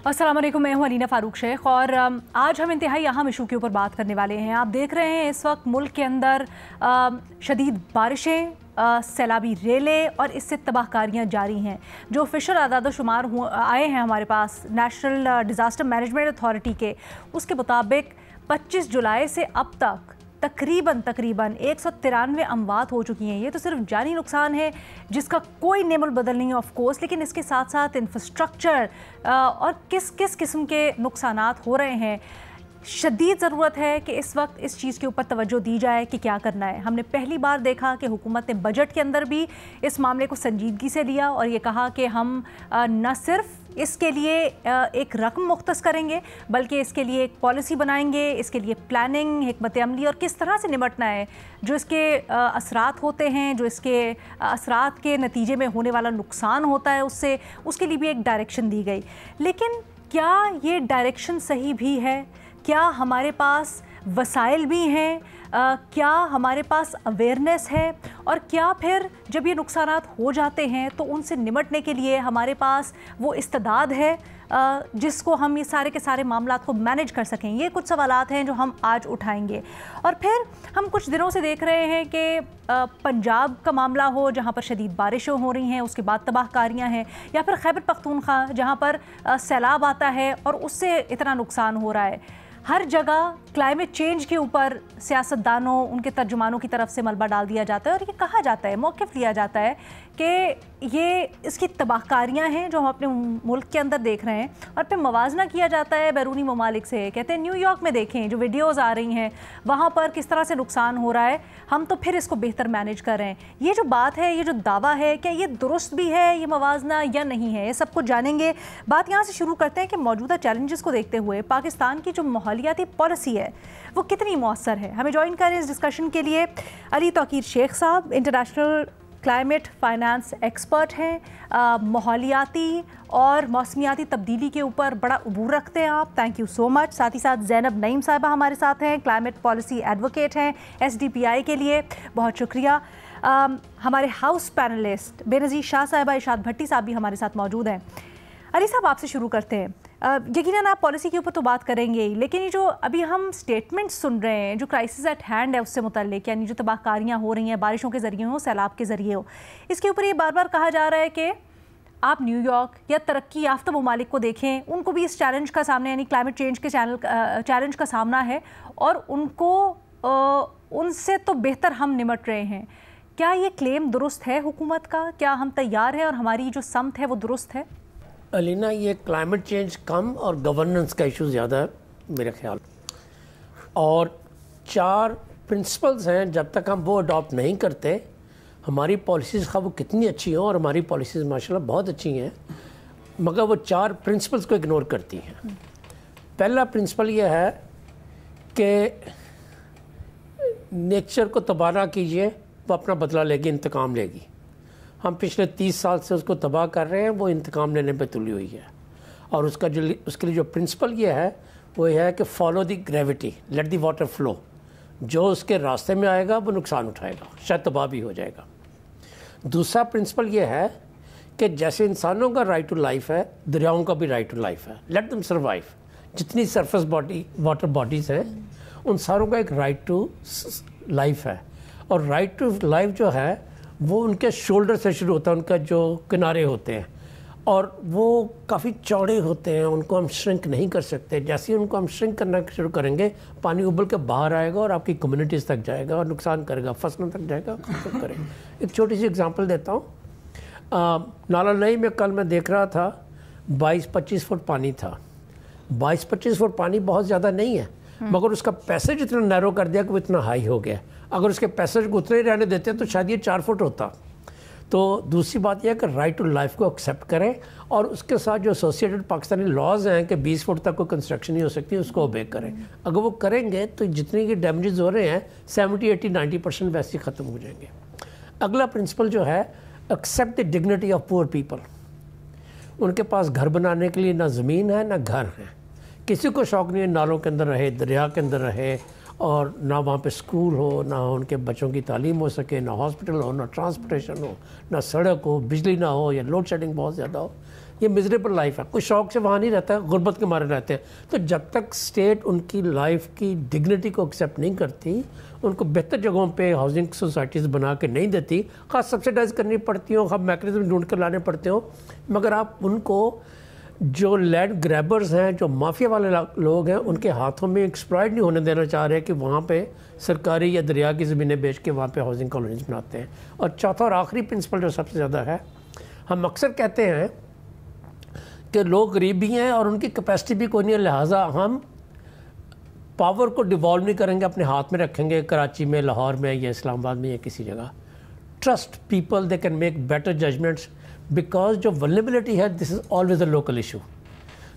अस्सलाम वालेकुम, मैं हूं अलीना फ़ारूक शेख और आज हम इंतहाई अहम इशू के ऊपर बात करने वाले हैं। आप देख रहे हैं इस वक्त मुल्क के अंदर शदीद बारिशें, सैलाबी रेलें और इससे तबाहकारियाँ जारी हैं। जो ऑफिशियल आदाद शुमार आए हैं हमारे पास नेशनल डिज़ास्टर मैनेजमेंट अथॉरिटी के, उसके मुताबिक 25 जुलाई से अब तक तकरीबन 193 अमवात हो चुकी हैं। ये तो सिर्फ जानी नुकसान है जिसका कोई नेमुल बदल नहीं है ऑफ कोर्स, लेकिन इसके साथ साथ इंफ्रास्ट्रक्चर और किस किस किस्म के नुकसानात हो रहे हैं। शदीद ज़रूरत है कि इस वक्त इस चीज़ के ऊपर तवज्जो दी जाए कि क्या करना है। हमने पहली बार देखा कि हुकूमत ने बजट के अंदर भी इस मामले को संजीदगी से लिया और ये कहा कि हम न सिर्फ इसके लिए एक रकम मुख्तस करेंगे बल्कि इसके लिए एक पॉलिसी बनाएंगे, इसके लिए प्लानिंग, हिकमत अमली और किस तरह से निपटना है। जो इसके असरात होते हैं, जो इसके असरात के नतीजे में होने वाला नुकसान होता है, उसके लिए भी एक डायरेक्शन दी गई। लेकिन क्या ये डायरेक्शन सही भी है? क्या हमारे पास वसाइल भी हैं? क्या हमारे पास अवेयरनेस है? और क्या फिर जब ये नुकसानात हो जाते हैं तो उनसे निपटने के लिए हमारे पास वो इस्तेदाद है जिसको हम ये सारे के सारे मामलात को मैनेज कर सकें? ये कुछ सवालात हैं जो हम आज उठाएंगे। और फिर हम कुछ दिनों से देख रहे हैं कि पंजाब का मामला हो जहाँ पर शदीद बारिशें हो रही हैं, उसके बाद तबाहकारियाँ हैं, या फिर खैबर पख्तूनख्वा जहाँ पर सैलाब आता है और उससे इतना नुकसान हो रहा है। हर जगह क्लाइमेट चेंज के ऊपर सियासतदानों, उनके तर्जुमानों की तरफ से मलबा डाल दिया जाता है और ये कहा जाता है, मौक़िफ़ लिया जाता है कि ये इसकी तबाहकारियाँ हैं जो हम अपने मुल्क के अंदर देख रहे हैं। और फिर मवाजना किया जाता है बैरूनी ममालिक से। कहते हैं न्यूयॉर्क में देखें जो वीडियोज़ आ रही हैं वहाँ पर किस तरह से नुकसान हो रहा है, हम तो फिर इसको बेहतर मैनेज कर रहे हैं। ये जो बात है, ये जो दावा है, क्या ये दुरुस्त भी है ये मवाजना या नहीं है? ये सब कुछ जानेंगे। बात यहाँ से शुरू करते हैं कि मौजूदा चैलेंजेस को देखते हुए पाकिस्तान की जो माहौलियाती पॉलिसी है वो कितनी मौसर है। हमें ज्वाइन करें इस डिस्कशन के लिए अली तौकीर शेख साहब, इंटरनेशनल क्लाइमेट फाइनेंस एक्सपर्ट हैं, माहौलियाती और मौसमियाती तब्दीली के ऊपर बड़ा उबूर रखते हैं आप, थैंक यू सो मच। साथ ही साथ ज़ैनब नईम साहिबा हमारे साथ हैं, क्लाइमेट पॉलिसी एडवोकेट हैं SDPI के लिए, बहुत शुक्रिया। हमारे हाउस पैनलिस्ट बेनज़ीर शाह साहिबा, इशाद भट्टी साहब भी हमारे साथ मौजूद हैं। अली साहब आपसे शुरू करते हैं। यकीनन आप पॉलिसी के ऊपर तो बात करेंगे ही, लेकिन ये जो अभी हम स्टेटमेंट सुन रहे हैं, जो क्राइसिस एट हैंड है उससे मुतल्लिक, यानी जो तबाहकारियाँ हो रही हैं बारिशों के ज़रिए हो, सैलाब के ज़रिए हो, इसके ऊपर ये बार बार कहा जा रहा है कि आप न्यूयॉर्क या तरक्की याफ्ता ममालिक को देखें, उनको भी इस चैलेंज का सामने, यानी क्लाइमेट चेंज के चैलेंज का सामना है और उनको उनसे तो बेहतर हम निपट रहे हैं। क्या ये क्लेम दुरुस्त है हुकूमत का? क्या हम तैयार हैं और हमारी जो समत है वो दुरुस्त है? अलीना, ये क्लाइमेट चेंज कम और गवर्नेंस का इशू ज़्यादा है मेरे ख्याल। और 4 प्रिंसिपल्स हैं, जब तक हम वो अडॉप्ट नहीं करते, हमारी पॉलिसीज़ खा वो कितनी अच्छी हो, और हमारी पॉलिसीज़ माशाल्लाह बहुत अच्छी हैं, मगर वो 4 प्रिंसिपल्स को इग्नोर करती हैं। पहला प्रिंसिपल ये है कि नेचर को तबाह ना कीजिए, वो अपना बदला लेगी, इंतकाम लेगी। हम पिछले 30 साल से उसको तबाह कर रहे हैं, वो इंतकाम लेने पे तुली हुई है। और उसके लिए जो प्रिंसिपल ये है वो ये है कि follow the gravity, let the water flow. जो उसके रास्ते में आएगा वो नुकसान उठाएगा, शायद तबाह भी हो जाएगा। दूसरा प्रिंसिपल ये है कि जैसे इंसानों का राइट टू लाइफ है, दरियाओं का भी राइट टू लाइफ है, लेट देम सर्वाइव। जितनी सरफेस वाटर बॉडीज़ हैं उन सारों का एक राइट टू लाइफ है। और राइट टू लाइफ जो है वो उनके शोल्डर से शुरू होता है, उनका जो किनारे होते हैं, और वो काफ़ी चौड़े होते हैं, उनको हम श्रिंक नहीं कर सकते। जैसे ही उनको हम श्रिंक करना शुरू करेंगे, पानी उबल के बाहर आएगा और आपकी कम्युनिटीज़ तक जाएगा और नुकसान करेगा, फसलों तक जाएगा, खत्म करेगा। एक छोटी सी एग्जांपल देता हूँ। नाला नई में कल मैं देख रहा था 22-25 फुट पानी था। 22-25 फुट पानी बहुत ज़्यादा नहीं है, मगर उसका पैसेज इतना नैरो कर दिया कि वो इतना हाई हो गया। अगर उसके पैसेज को उतने ही रहने देते तो शायद ये 4 फुट होता। तो दूसरी बात यह है कि राइट टू लाइफ को एक्सेप्ट करें, और उसके साथ जो एसोसिएटेड पाकिस्तानी लॉज हैं कि 20 फुट तक कोई कंस्ट्रक्शन नहीं हो सकती, उसको ओबे करें। अगर वो करेंगे तो जितने के डैमेजेस हो रहे हैं 70-80-90% वैसे ही ख़त्म हो जाएंगे। अगला प्रिंसिपल जो है, accept the dignity of poor people. उनके पास घर बनाने के लिए ना ज़मीन है ना घर है, किसी को शौक़ नहीं है नालों के अंदर रहे, दरिया के अंदर रहे, اور نہ وہاں پہ اسکول ہو، نہ ان کے بچوں کی تعلیم ہو سکے، نہ ہاسپٹل ہو، نہ ٹرانسپورٹیشن ہو، نہ سڑک ہو، بجلی نہ ہو، یا لوڈ شیڈنگ بہت زیادہ ہو. یہ مزریبل لائف ہے. کوئی شوق سے وہاں نہیں رہتا ہے، غربت کے مارے رہتے ہیں. تو جب تک اسٹیٹ ان کی لائف کی ڈگنیٹی کو ایکسیپٹ نہیں کرتی، ان کو بہتر جگہوں پہ ہاؤسنگ سوسائٹیز بنا کے نہیں دیتی، خاص سبسیڈائز کرنی پڑتی ہوں، خاص میکنزم ڈھونڈ کر لانے پڑتے ہوں، مگر آپ ان کو جو لینڈ گریبرز ہیں، جو مافیا والے لوگ ہیں، ان کے ہاتھوں میں ایکسپلائٹ نہیں ہونے دینا چاہ رہے کہ وہاں پہ سرکاری یا دریا کی زمینیں بیچ کے وہاں پہ ہاؤسنگ کالونیز بناتے ہیں. اور چوتھا اور آخری پرنسپل جو سب سے زیادہ ہے، ہم اکثر کہتے ہیں کہ لوگ غریب بھی ہیں اور ان کی کیپیسٹی بھی کوئی نہیں ہے، لہٰذا ہم پاور کو ڈیوالو نہیں کریں گے، اپنے ہاتھ میں رکھیں گے، کراچی میں، لاہور میں، یا اسلام آباد میں، یا کسی جگہ. Trust people, they can make better judgements, because جو ولنریبلٹی ہے this is always a local issue.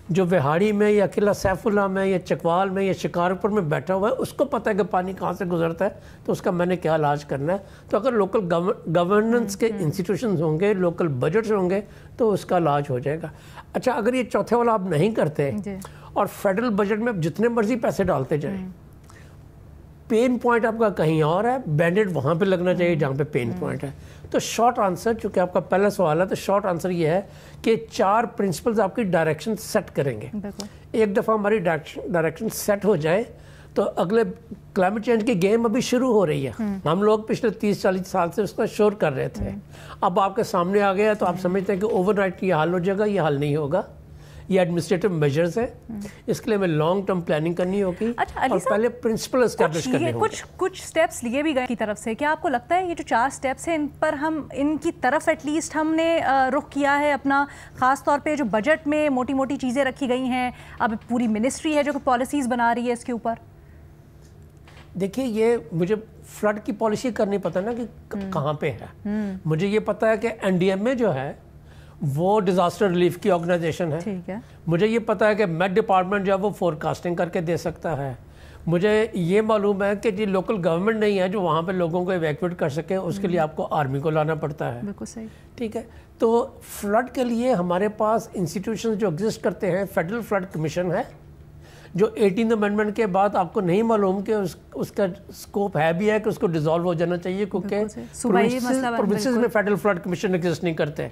جو وہاڑی میں یا قلعہ سیف اللہ میں یا چکوال میں یا شکارپور میں بیٹھا ہوا ہے، اس کو پتہ ہے کہ پانی کہاں سے گزرتا ہے، تو اس کا میں نے کیا علاج کرنا ہے. تو اگر لوکل گورننس کے انسٹیٹیوشنز ہوں گے، لوکل بجٹس ہوں گے، تو اس کا علاج ہو جائے گا. اچھا، اگر یہ چوتھے والا آپ نہیں کرتے اور فیڈرل بجٹ میں جتنے مرضی پیسے ڈالتے جائیں، پین پوائنٹ آپ کا کہیں اور ہے، بینڈیڈ وہاں پہ لگنا چاہیے جہاں پہ پین پوائنٹ ہے. تو شارٹ آنسر، چونکہ آپ کا پہلا سوال ہے، تو شارٹ آنسر یہ ہے کہ 4 پرنسپلز آپ کی ڈائریکشن سیٹ کریں گے. ایک دفعہ ہماری ڈائریکشن سیٹ ہو جائے تو اگلے کلائمیٹ چینج کی گیم ابھی شروع ہو رہی ہے. ہم لوگ پچھلے 30-40 سال سے اس کو شور کر رہے تھے، اب آپ کے سامنے آ گیا تو آپ سمجھتے ہیں کہ اوور نائٹ یہ حل ہو جائے گا. یہ حل نہیں ہوگا، یہ ایڈمنسٹریٹو میجرز ہیں، اس کے لیے ہمیں لانگ ٹرم پلاننگ کرنی ہوگی اور پہلے پرنسپل اسٹیبلش کرنے ہوں گے. کچھ سٹیپس لیے بھی گئے کی طرف سے. کیا آپ کو لگتا ہے یہ جو 4 سٹیپس ہیں، ان پر ان کی طرف ایٹ لیسٹ ہم نے رخ کیا ہے اپنا؟ خاص طور پہ جو بجٹ میں موٹی موٹی چیزیں رکھی گئی ہیں، اب پوری منسٹری ہے جو کہ پالیسیز بنا رہی ہے اس کے اوپر. دیکھیے، یہ مجھے فلڈ کی پالیسی کرنی پتہ نا کہ کہاں پہ ہے. مجھے یہ پتہ ہے کہ NDMA جو ہے وہ ڈیزاسٹر ریلیف کی آرگنائزیشن ہے. مجھے یہ پتہ ہے کہ میٹ ڈپارٹمنٹ جو ہے وہ فور کاسٹنگ کر کے دے سکتا ہے. مجھے یہ معلوم ہے کہ جی لوکل گورنمنٹ نہیں ہے جو وہاں پہ لوگوں کو ایویکویٹ کر سکے، اس کے لیے آپ کو آرمی کو لانا پڑتا ہے. بالکل صحیح. ٹھیک ہے. تو فلڈ کے لیے ہمارے پاس انسٹیٹیوشن جو ایگزسٹ کرتے ہیں، فیڈرل فلڈ کمیشن ہے جو 18 امینڈمنٹ کے بعد آپ کو نہیں معلوم کہ اس کا اسکوپ ہے بھی ہے کہ اس کو ڈیزالو ہو جانا چاہیے، کیونکہ پروونسز میں فیڈرل فلڈ کمیشن ایگزسٹ نہیں کرتے.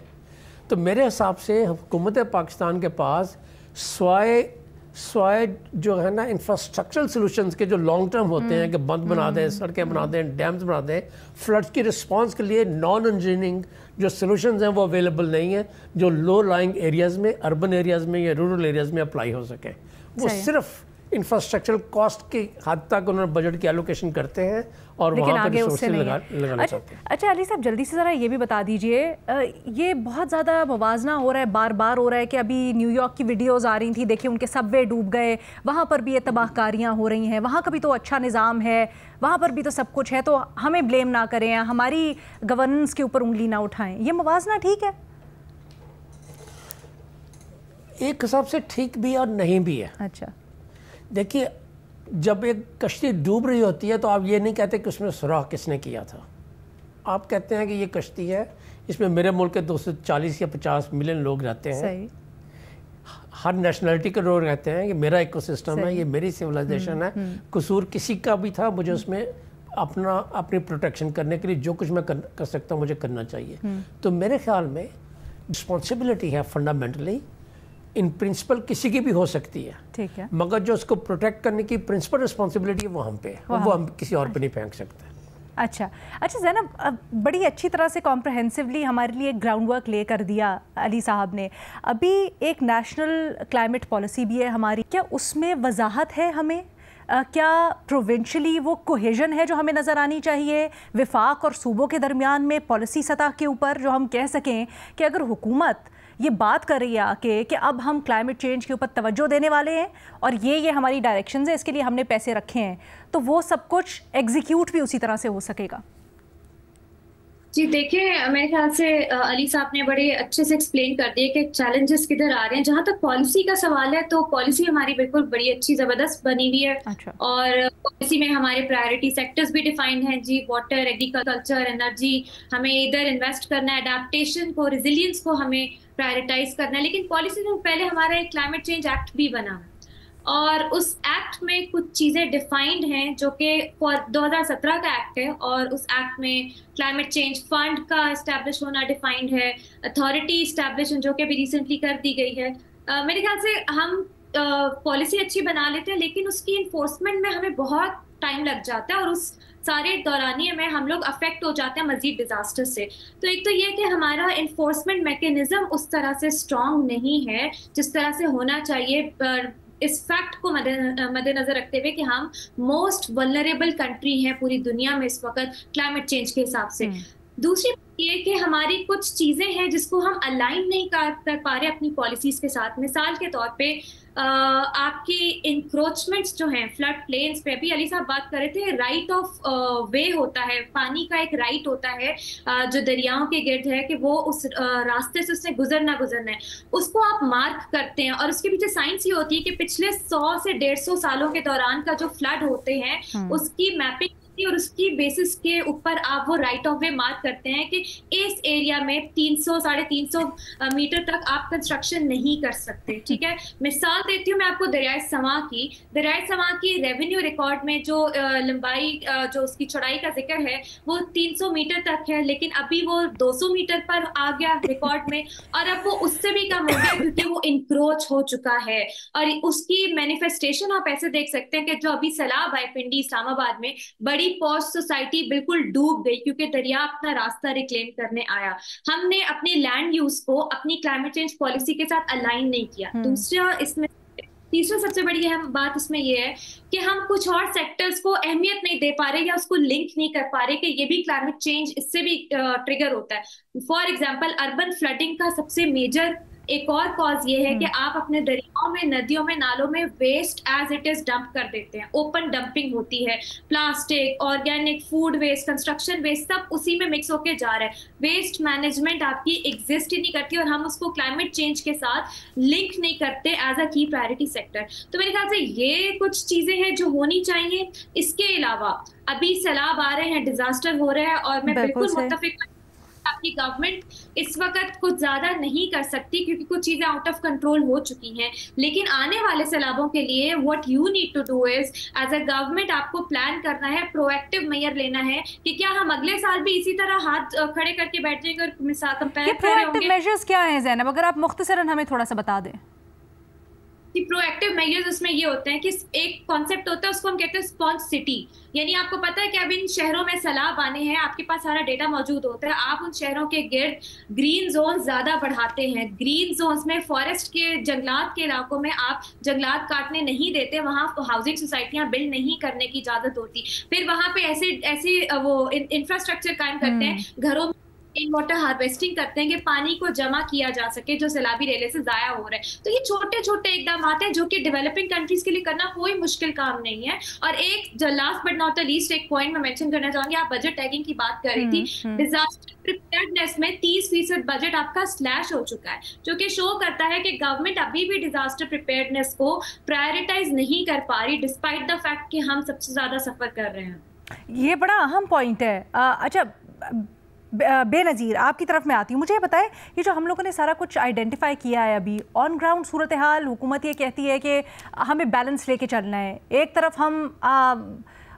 تو میرے حساب سے حکومت پاکستان کے پاس سوائے جو ہے نا انفراسٹرکچرل سلوشنز کے جو لانگ ٹرم ہوتے ہیں کہ بند بنا دیں، سڑکیں بنا دیں، ڈیمز بنا دیں، فلڈ کی رسپانس کے لیے نان انجینئرنگ جو سلوشنز ہیں وہ اویلیبل نہیں ہیں جو لو لائنگ ایریاز میں، اربن ایریاز میں یا رورل ایریاز میں اپلائی ہو سکیں. وہ صرف انفراسٹرکچرل کاسٹ کی حد تک انہوں نے بجٹ کی ایلوکیشن کرتے ہیں اور وہاں پر ریسورسز لگانا چاہتے ہیں. اچھا علی صاحب، جلدی سے ذرا یہ بھی بتا دیجئے، یہ بہت زیادہ موازنہ ہو رہا ہے، بار بار ہو رہا ہے کہ ابھی نیو یارک کی ویڈیوز آ رہی تھیں، دیکھیں ان کے سب وے ڈوب گئے، وہاں پر بھی یہ تباہ کاریاں ہو رہی ہیں، وہاں کا بھی تو اچھا نظام ہے، وہاں پر بھی تو سب کچھ ہے، تو ہمیں بلیم نہ کریں، ہماری گورننس کے اوپر انگلی نہ اٹھائیں. یہ موازنہ ٹھیک ہے؟ ایک حساب سے ٹھیک بھی اور نہیں بھی ہے. اچھا دیکھیے، جب ایک کشتی ڈوب رہی ہوتی ہے تو آپ یہ نہیں کہتے کہ اس میں سوراخ کس نے کیا تھا. آپ کہتے ہیں کہ یہ کشتی ہے، اس میں میرے ملک کے 240 یا 50 ملین لوگ رہتے ہیں. صحیح. ہر نیشنلٹی کے لوگ رہتے ہیں. یہ میرا ایکو سسٹم ہے، یہ میری سویلائزیشن ہے. قصور کسی کا بھی تھا، مجھے اس میں اپنی پروٹیکشن کرنے کے لیے جو کچھ میں کر سکتا ہوں مجھے کرنا چاہیے. تو میرے خیال میں رسپانسبلٹی ہے فنڈامنٹلی، ان پرنسپل کسی کی بھی ہو سکتی ہے، ٹھیک ہے، مگر جو اس کو پروٹیکٹ کرنے کی پرنسپل رسپانسبلٹی ہے وہ ہم پہ ہے، وہ ہم کسی اور پہ نہیں پھینک سکتے. اچھا زینب، بڑی اچھی طرح سے کمپریہنسولی ہمارے لیے ایک گراؤنڈ ورک لے کر دیا علی صاحب نے. ابھی ایک نیشنل کلائمیٹ پالیسی بھی ہے ہماری، کیا اس میں وضاحت ہے ہمیں؟ کیا پروونشلی وہ کوہیژن ہے جو ہمیں نظر آنی چاہیے وفاق اور صوبوں کے درمیان میں پالیسی سطح کے اوپر، جو ہم کہہ سکیں کہ اگر حکومت یہ بات کر رہی ہے کہ اب ہم کلائمیٹ چینج کے اوپر توجہ دینے والے ہیں اور یہ ہماری ڈائریکشنز ہیں، اس کے لیے ہم نے پیسے رکھے ہیں، تو وہ سب کچھ ایگزیکیوٹ بھی اسی طرح سے ہو سکے گا؟ جی دیکھیں، میرے خیال سے علی صاحب نے بڑے اچھے سے ایکسپلین کر دیا کہ چیلنجز کدھر آ رہے ہیں. جہاں تک پالیسی کا سوال ہے تو پالیسی ہماری بالکل بڑی اچھی زبردست بنی ہوئی ہے. اور پالیسی میں ہمارے پرائرٹی سیکٹرز بھی ڈیفائنڈ ہیں. جی واٹر، ایگریکلچر، انرجی، ہمیں ادھر انویسٹ کرنا ہے، اڈیپٹیشن کو، ریزیلینس کو ہمیں پرائرٹائز کرنا ہے. لیکن پالیسی سے پہلے ہمارا ایک کلائمیٹ چینج ایکٹ بھی بنا اور اس ایکٹ میں کچھ چیزیں ڈیفائنڈ ہیں جو کہ 2017 کا ایکٹ ہے، اور اس ایکٹ میں کلائمیٹ چینج فنڈ کا اسٹیبلش ہونا ڈیفائنڈ ہے، اتھارٹی اسٹیبلش جو کہ ابھی ریسنٹلی کر دی گئی ہے. میرے خیال سے ہم پالیسی اچھی بنا لیتے ہیں لیکن اس کی انفورسمنٹ میں ہمیں بہت ٹائم لگ جاتا ہے، اور اس سارے دورانیے میں ہم لوگ افیکٹ ہو جاتے ہیں مزید ڈیزاسٹر سے. تو ایک تو یہ کہ ہمارا انفورسمنٹ میکینزم اس طرح سے اسٹرانگ نہیں ہے جس طرح سے ہونا چاہیے، اس فیکٹ کو مد نظر رکھتے ہوئے کہ ہم موسٹ ولنریبل کنٹری ہیں پوری دنیا میں اس وقت کلائمیٹ چینج کے حساب سے. دوسری بات یہ کہ ہماری کچھ چیزیں ہیں جس کو ہم الائن نہیں کر پا رہے اپنی پالیسیز کے ساتھ. مثال کے طور پہ آپ کی انکروچمنٹس جو ہیں فلڈ پلینس پہ، ابھی علی صاحب بات کر رہے تھے، رائٹ آف وے ہوتا ہے، پانی کا ایک رائٹ ہوتا ہے جو دریاؤں کے گرد ہے کہ وہ اس راستے سے اس نے گزرنا ہے، اس کو آپ مارک کرتے ہیں. اور اس کے پیچھے سائنس یہ ہوتی ہے کہ پچھلے 100 سے 150 سالوں کے دوران کا جو فلڈ ہوتے ہیں اس کی میپنگ اور اس کی بیسس کے اوپر آپ وہ رائٹ آف وے مارک کرتے ہیں کہ اس ایریا میں 300-350 میٹر تک آپ کنسٹرکشن نہیں کر سکتے. ٹھیک ہے، مثال دیتی ہوں میں آپ کو دریائے سماں کی ریونیو ریکارڈ میں جو لمبائی جو اس کی چوڑائی کا ذکر ہے وہ 300 میٹر تک ہے، لیکن ابھی وہ 200 میٹر پر آ گیا ریکارڈ میں، اور اب وہ اس سے بھی کم ہو گیا کیونکہ وہ انکروچ ہو چکا ہے. اور اس کی مینیفیسٹیشن آپ ایسے دیکھ سکتے ہیں کہ جو ابھی سیلاب آئے پنڈی اسلام آباد میں، بڑی پوش سوسائٹی بالکل ڈوب گئی کیونکہ دریا اپنا راستہ ریکلیم کرنے آیا. ہم نے اپنی لینڈ یوز کو اپنی کلائمیٹ چینج پالیسی کے ساتھ الائن نہیں کیا. تیسرا سب سے بڑی اہم بات اس میں یہ ہے کہ ہم کچھ اور سیکٹرز کو اہمیت نہیں دے پا رہے یا اس کو لنک نہیں کر پا رہے کہ یہ بھی کلائمیٹ چینج اس سے بھی ٹریگر ہوتا ہے. فار ایگزامپل اربن فلڈنگ کا سب سے میجر ایک اور کاز یہ ہے کہ آپ اپنے دریاؤں میں، ندیوں میں، نالوں میں waste as it is dump کر دیتے ہیں. اوپن ڈمپنگ ہوتی ہے، plastic, organic food waste, construction waste, سب اسی میں مکس ہو کے جا رہا ہے. ویسٹ مینجمنٹ آپ کی ایگزسٹ ہی نہیں کرتی اور ہم اس کو کلائمیٹ چینج کے ساتھ لنک نہیں کرتے ایز اے کی پرائرٹی سیکٹر. تو میرے خیال سے یہ کچھ چیزیں ہیں جو ہونی چاہیے. اس کے علاوہ ابھی سیلاب آ رہے ہیں، ڈیزاسٹر ہو رہا ہے، اور میں بالکل متفق آپ کی گورنمنٹ اس وقت کچھ زیادہ نہیں کر سکتی کیونکہ کچھ چیزیں آؤٹ آف کنٹرول ہو چکی ہیں. لیکن آنے والے سیلابوں کے لیے what you need to do is as a government آپ کو پلان کرنا ہے، پرو ایکٹیو میئر لینا ہے کہ کیا ہم اگلے سال بھی اسی طرح ہاتھ کھڑے کر کے بیٹھ جائیں گے اور مثال کمپیئر کر رہے ہوں گے. میجرز کیا ہیں زینب، اگر آپ مختصراً ہمیں تھوڑا سا بتا دیں؟ پرو ایکٹیو میجرز اس میں یہ ہوتے ہیں کہ ایک کانسیپٹ ہوتا ہے اس کو ہم کہتے ہیں اسپانج سٹی. یعنی آپ کو پتا ہے کہ اب ان شہروں میں سیلاب آنے ہیں، آپ کے پاس سارا ڈیٹا موجود ہوتا ہے، آپ ان شہروں کے گرد گرین زون زیادہ بڑھاتے ہیں. گرین زونز میں فارسٹ کے جنگلات کے علاقوں میں آپ جنگلات کاٹنے نہیں دیتے، وہاں ہاؤسنگ سوسائٹیاں بلڈ نہیں کرنے کی اجازت ہوتی. پھر وہاں پہ ایسے وہ انفراسٹرکچر قائم کرتے ہیں، گھروں میں رین واٹر ہارویسٹنگ کرتے ہیں کہ پانی کو جمع کیا جا سکے جو سیلابی ریلے سے ضائع ہو رہا ہے. تو یہ چھوٹے چھوٹے اقدامات ہیں جو کہ ڈیولپنگ کنٹریز کے لیے کرنا کوئی مشکل کام نہیں ہے. اور ایک جو لاسٹ بٹ ناٹ لیسٹ ایک پوائنٹ میں مینشن کرنا چاہوں گی، آپ بجٹ ٹیگنگ کی بات کر رہی تھی. ڈیزاسٹر پریپیئرڈنیس میں 30% بجٹ آپ کا سلیش ہو چکا ہے، جو کہ شو کرتا ہے کہ گورنمنٹ ابھی بھی ڈیزاسٹر پریپیئرڈنیس کو پرائرٹائز نہیں کر پا رہی ڈسپائٹ دا فیکٹ کہ ہم سب سے زیادہ سفر کر رہے ہیں. یہ بڑا اہم پوائنٹ ہے. اچھا بے نظیر، آپ کی طرف میں آتی ہوں. مجھے یہ بتائیں، یہ جو ہم لوگوں نے سارا کچھ آئیڈینٹیفائی کیا ہے ابھی آن گراؤنڈ صورتحال، حکومت یہ کہتی ہے کہ ہمیں بیلنس لے کے چلنا ہے. ایک طرف ہم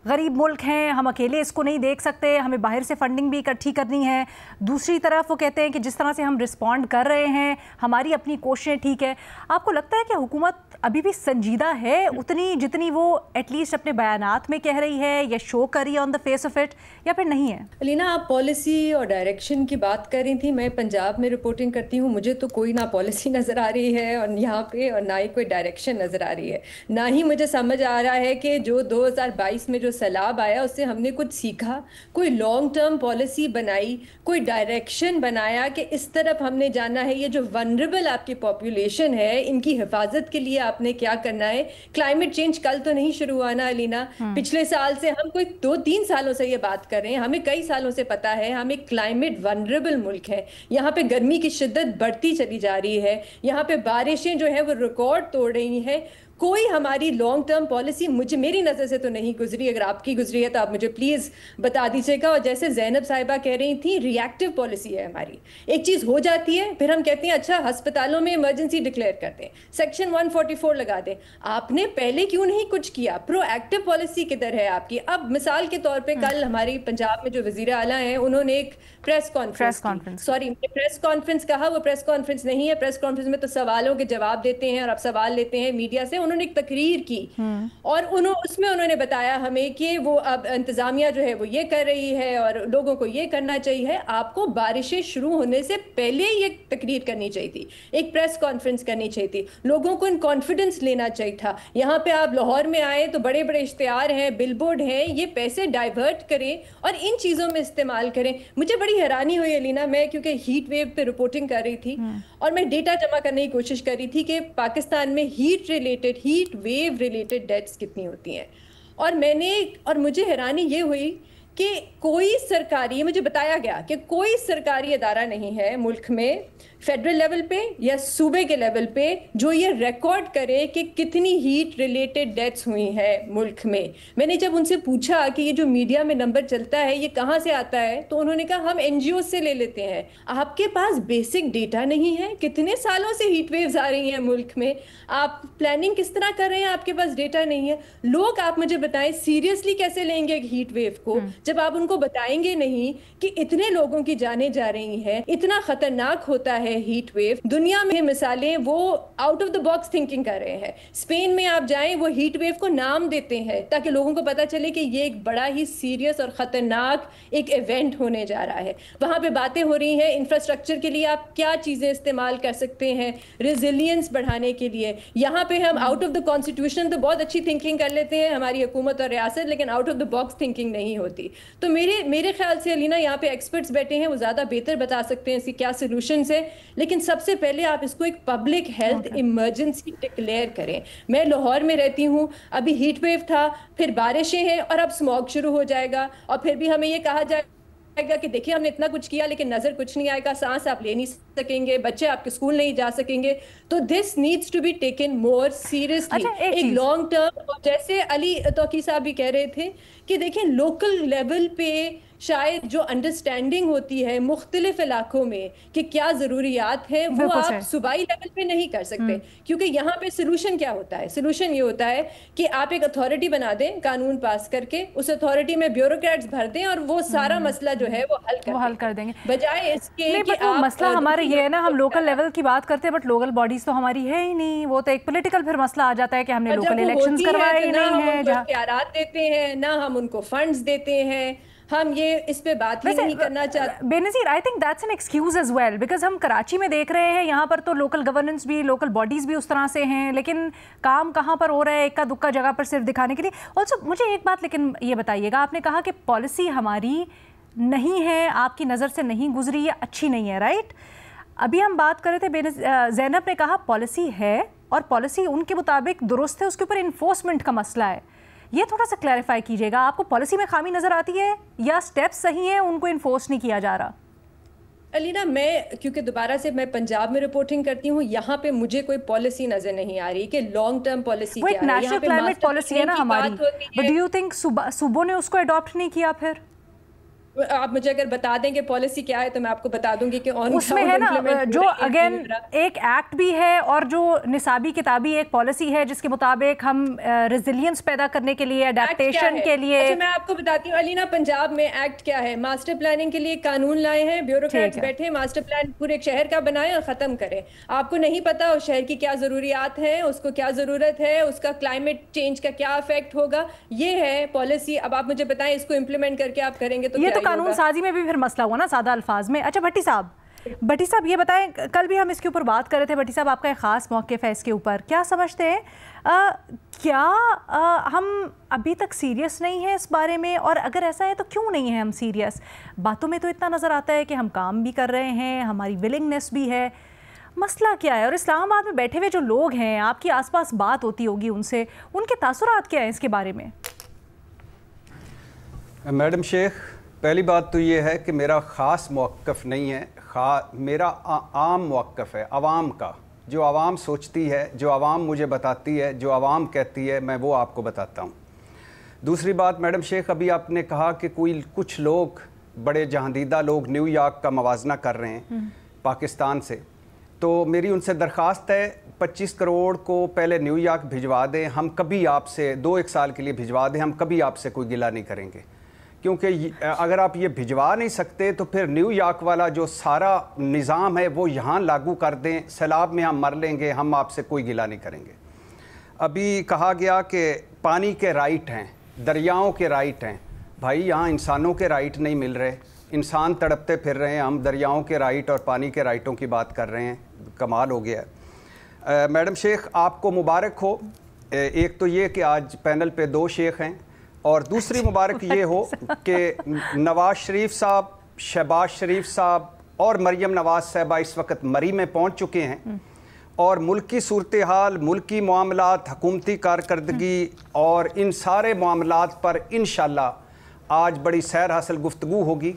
غریب ملک ہیں، ہم اکیلے اس کو نہیں دیکھ سکتے، ہمیں باہر سے فنڈنگ بھی اکٹھی کرنی ہے. دوسری طرف وہ کہتے ہیں کہ جس طرح سے ہم رسپونڈ کر رہے ہیں ہماری اپنی کوششیں ٹھیک ہے. آپ کو لگتا ہے کہ حکومت ابھی بھی سنجیدہ ہے اتنی جتنی وہ ایٹ لیسٹ اپنے بیانات میں کہہ رہی ہے یا شو کر رہی ہے آن دا فیس آف اٹ، یا پھر نہیں ہے؟ علینا، آپ پالیسی اور ڈائریکشن کی بات کر رہی تھی. میں پنجاب میں رپورٹنگ کرتی ہوں، مجھے تو کوئی نہ پالیسی نظر آ رہی ہے اور یہاں پہ، اور نہ ہی کوئی ڈائریکشن نظر آ رہی ہے. نہ ہی مجھے سمجھ آ رہا ہے کہ جو 2022 میں جو سیلاب آیا اس سے ہم نے کچھ سیکھا، کوئی لانگ ٹرم پالیسی بنائی، کوئی ڈائریکشن بنایا کہ اس طرف ہم نے جانا ہے. یہ جو ونریبل آپ کی پاپولیشن ہے ان کی حفاظت کے لیے آپ نے کیا کرنا ہے. کلائمیٹ چینج کل تو نہیں شروع ہوا نا علینا، پچھلے سال سے ہم کوئی 2-3 سالوں سے یہ بات کر رہے ہیں. ہمیں کئی سالوں سے پتا ہے ہم ایک کلائمیٹ ونریبل ملک ہے. یہاں پہ گرمی کی شدت بڑھتی چلی جا رہی ہے، یہاں پہ بارشیں جو ہے وہ ریکارڈ توڑ رہی ہیں. کوئی ہماری لانگ ٹرم پالیسی میری نظر سے تو نہیں گزری. اگر آپ کی گزری ہے تو آپ مجھے پلیز بتا دیجیے گا. اور جیسے زینب صاحبہ کہہ رہی تھیں, ری ایکٹیو پالیسی ہے ہماری. ایک چیز ہو جاتی ہے, پھر ہم کہتے ہیں اچھا ہسپتالوں میں ایمرجنسی ڈکلیئر کر دیں, سیکشن 144 لگا دیں. آپ نے پہلے کیوں نہیں کچھ کیا؟ پرو ایکٹیو پالیسی کدھر ہے آپ کی؟ اب مثال کے طور پہ کل ہماری پنجاب میں جو وزیر اعلیٰ ہیں, انہوں نے ایک پریس کانفرنس کہا, وہ پریس کانفرنس نہیں ہے. پریس کانفرنس میں تو سوالوں کے جواب دیتے ہیں اور آپ سوال لیتے ہیں میڈیا سے. انہوں نے ایک تقریر کی اور اس میں انہوں نے بتایا ہمیں کہ وہ اب انتظامیہ جو ہے وہ یہ کر رہی ہے اور لوگوں کو یہ کرنا چاہیے. آپ کو بارشیں شروع ہونے سے پہلے یہ تقریر کرنی چاہیے تھی, ایک پریس کانفرنس کرنی چاہیے تھی, لوگوں کو ان کانفیڈنس لینا چاہیے تھا. یہاں پہ آپ لاہور میں آئے تو بڑے بڑے اشتہار ہیں, بل بورڈ ہیں, یہ پیسے ڈائیورٹ کریں اور ان چیزوں میں استعمال کریں. مجھے بڑی حیرانی ہوئی الینا, میں کیونکہ ہیٹ ویو پہ رپورٹنگ کر رہی تھی اور میں ڈیٹا جمع کرنے کی کوشش کر رہی تھی کہ پاکستان میں ہیٹ ویو ریلیٹڈ ڈیتھس کتنی ہوتی ہیں. اور مجھے حیرانی یہ ہوئی کہ کوئی سرکاری, مجھے بتایا گیا کہ کوئی سرکاری ادارہ نہیں ہے ملک میں فیڈرل لیول پہ یا صوبے کے لیول پہ جو یہ ریکارڈ کرے کہ کتنی ہیٹ ریلیٹڈ ڈیتھس ہوئی ہیں ملک میں. میں نے جب ان سے پوچھا کہ یہ جو میڈیا میں نمبر چلتا ہے یہ کہاں سے آتا ہے, تو انہوں نے کہا ہم NGO سے لے لیتے ہیں. آپ کے پاس بیسک ڈیٹا نہیں ہے؟ کتنے سالوں سے ہیٹ ویوز آ رہی ہیں ملک میں, آپ پلاننگ کس طرح کر رہے ہیں؟ آپ کے پاس ڈیٹا نہیں ہے. لوگ, آپ مجھے بتائیں, سیریسلی کیسے لیں گے ہیٹ ویو کو جب آپ ان کو بتائیں گے نہیں کہ اتنے لوگوں کی جانیں جا رہی ہیں, اتنا خطرناک ہوتا ہے ہیٹ ویو. دنیا میں مثالیں وہ out of the box thinking کر رہے ہیں. اسپین میں آپ جائیں, وہ ہیٹ ویو کو نام دیتے ہیں تاکہ لوگوں کو پتا چلے کہ یہ ایک بڑا ہی سیریس اور خطرناک ایک ایونٹ ہونے جا رہا ہے. وہاں پہ باتیں ہو رہی ہیں انفراسٹرکچر کے لیے آپ کیا چیزیں استعمال کر سکتے ہیں ریزیلینس بڑھانے کے لیے. یہاں پہ ہم آؤٹ آف دا کانسٹیٹیوشن تو بہت اچھی تھنکنگ کر لیتے ہیں ہماری حکومت اور ریاست, لیکن out of the box thinking نہیں ہوتی. تو میرے خیال سے الینا, یہاں پہ ایکسپرٹس بیٹھے ہیں, وہ زیادہ بہتر بتا سکتے ہیں اس کی کیا سولوشنز ہیں, لیکن سب سے پہلے آپ اس کو ایک پبلک ہیلتھ ایمرجنسی ڈکلیئر کریں. میں لاہور میں رہتی ہوں, ابھی ہیٹ ویو تھا, پھر بارشیں ہیں اور اب اسموگ شروع ہو جائے گا, اور پھر بھی ہمیں یہ کہا جائے گا کہ دیکھیں ہم نے اتنا کچھ کیا لیکن نظر کچھ نہیں آئے گا, سانس آپ لے نہیں سکیں گے, بچے آپ کے اسکول نہیں جا سکیں گے. تو this needs to be taken more seriously, ایک لانگ ٹرم. جیسے علی توقی صاحب بھی کہہ رہے تھے کہ دیکھیں لوکل لیول پہ شاید جو انڈرسٹینڈنگ ہوتی ہے مختلف علاقوں میں کہ کیا ضروریات ہیں, وہ آپ صوبائی لیول پہ نہیں کر سکتے. کیونکہ یہاں پہ سلوشن کیا ہوتا ہے؟ سلوشن یہ ہوتا ہے کہ آپ ایک اتھارٹی بنا دیں قانون پاس کر کے, اس اتھارٹی میں بیوروکریٹس بھر دیں اور وہ سارا مسئلہ جو ہے وہ حل کر دیں گے, بجائے اس کے کہ آپ مسئلہ ہمارے یہ ہے نا, ہم لوکل لیول کی بات کرتے ہیں بٹ لوکل باڈیز تو ہماری ہے ہی نہیں. وہ تو ایک پولیٹیکل پھر مسئلہ آ جاتا ہے کہ ہم نے لوکل الیکشنز کروائے ہی نہیں ہیں, جہاں اختیارات دیتے ہیں نہ ہم ان کو فنڈز دیتے ہیں, ہم یہ اس پہ بات ہی نہیں کرنا چاہتے. Benazir, I think that's an excuse as well, because ہم کراچی میں دیکھ رہے ہیں یہاں پر تو لوکل گورننس بھی, لوکل باڈیز بھی اس طرح سے ہیں, لیکن کام کہاں پر ہو رہا ہے اکا دکا جگہ پر صرف دکھانے کے لیے. آلسو مجھے ایک بات لیکن یہ بتائیے گا, آپ نے کہا کہ پالیسی ہماری نہیں ہے, آپ کی نظر سے نہیں گزری یا اچھی نہیں ہے, رائٹ؟ ابھی ہم بات کر رہے تھے, زینب نے کہا پالیسی ہے اور پالیسی ان کے مطابق درست ہے, اس کے اوپر انفورسمنٹ کا مسئلہ ہے. یہ تھوڑا سا کلیریفائی کیجیے گا, آپ کو پالیسی میں خامی نظر آتی ہے یا سٹیپس صحیح ہیں, ان کو انفورس نہیں کیا جا رہا؟ علینا, میں کیونکہ دوبارہ سے میں پنجاب میں رپورٹنگ کرتی ہوں, یہاں پہ مجھے کوئی پالیسی نظر نہیں آ رہی کہ لانگ ٹرم پالیسی کیا ہے. وہ ایک نیشنل کلائمیٹ پالیسی ہے نا ہماری, بٹ ڈو یو تھنک صوبوں نے اس کو اڈاپٹ نہیں کیا؟ پھر آپ مجھے اگر بتا دیں کہ پالیسی کیا ہے تو میں آپ کو بتا دوں گی کہ اس میں ہے نا جو اگین ایک ایکٹ بھی ہے اور جو نصابی کتابی ایک پالیسی ہے جس کے مطابق ہم ریزیلینس پیدا کرنے کے لیے, اڈیپٹیشن کے لیے. اچھا, میں آپ کو بتاتی ہوں علینا, پنجاب میں ایکٹ کیا ہے, ماسٹر پلاننگ کے لیے قانون لائے ہیں, بیوروکریٹس بیٹھے ماسٹر پلان پورے ایک شہر کا بنائیں اور ختم کریں. آپ کو نہیں پتا اس شہر کی کیا ضروریات ہیں, اس کو کیا ضرورت ہے, اس کا کلائمیٹ چینج کا کیا افیکٹ ہوگا, یہ ہے پالیسی. اب آپ مجھے بتائیں اس کو امپلیمنٹ کر کے آپ کریں گے تو یہ تو قانون سازی میں بھی پھر مسئلہ ہوا نا سادہ الفاظ میں. اچھا بھٹی صاحب یہ بتائیں, کل بھی ہم اس کے اوپر بات کر رہے تھے, بھٹی صاحب آپ کا ایک خاص موقف ہے اس کے اوپر, کیا سمجھتے ہیں کیا ہم ابھی تک سیریس نہیں ہیں اس بارے میں, اور اگر ایسا ہے تو کیوں نہیں ہیں ہم سیریس؟ باتوں میں تو اتنا نظر آتا ہے کہ ہم کام بھی کر رہے ہیں, ہماری ولنگنس بھی ہے, مسئلہ کیا ہے؟ اور اسلام آباد میں بیٹھے ہوئے جو لوگ ہیں, آپ کی آس پاس بات ہوتی ہوگی ان سے, ان کے تاثرات کیا ہیں اس کے بارے میں؟ میڈم شیخ, پہلی بات تو یہ ہے کہ میرا خاص موقف نہیں ہے, میرا عام موقف ہے عوام کا. जो आवाम सोचती है, जो आवाम मुझे बताती है, जो आवाम कहती है, मैं वो आपको बताता हूँ। दूसरी बात मैडम शेख, अभी आपने कहा कि कुछ लोग, बड़े जहांदीदा लोग न्यूयॉर्क का मवाजना कर रहे हैं पाकिस्तान से, तो मेरी उनसे दरख्वास्त है 25 करोड़ को पहले न्यूयॉर्क भिजवा दें। हम कभी आपसे 2-1 साल के लिए भिजवा दें, हम कभी आपसे कोई गिला नहीं करेंगे, क्योंकि अगर आप ये भिजवा नहीं सकते तो फिर न्यूयॉर्क वाला जो सारा निज़ाम है वो यहाँ लागू कर दें, सैलाब में हम मर लेंगे, हम आपसे कोई गिला नहीं करेंगे। अभी कहा गया कि पानी के राइट हैं, दरियाओं के राइट हैं। भाई यहाँ इंसानों के राइट नहीं मिल रहे, इंसान तड़पते फिर रहे हैं, हम दरियाओं के राइट और पानी के राइटों की बात कर रहे हैं। कमाल हो गया है। मैडम शेख आपको मुबारक हो, एक तो ये कि आज पैनल पे 2 शेख हैं, और दूसरी मुबारक ये हो कि नवाज शरीफ साहब, शहबाज शरीफ साहब और मरियम नवाज साहबा इस वक्त मरी में पहुंच चुके हैं, और मुल्क की सूरत हाल, मुल्की मामलात, हुकूमती कारकर्दगी और इन सारे मामलात पर इंशाल्लाह आज बड़ी सैर हासिल गुफ्तगू होगी,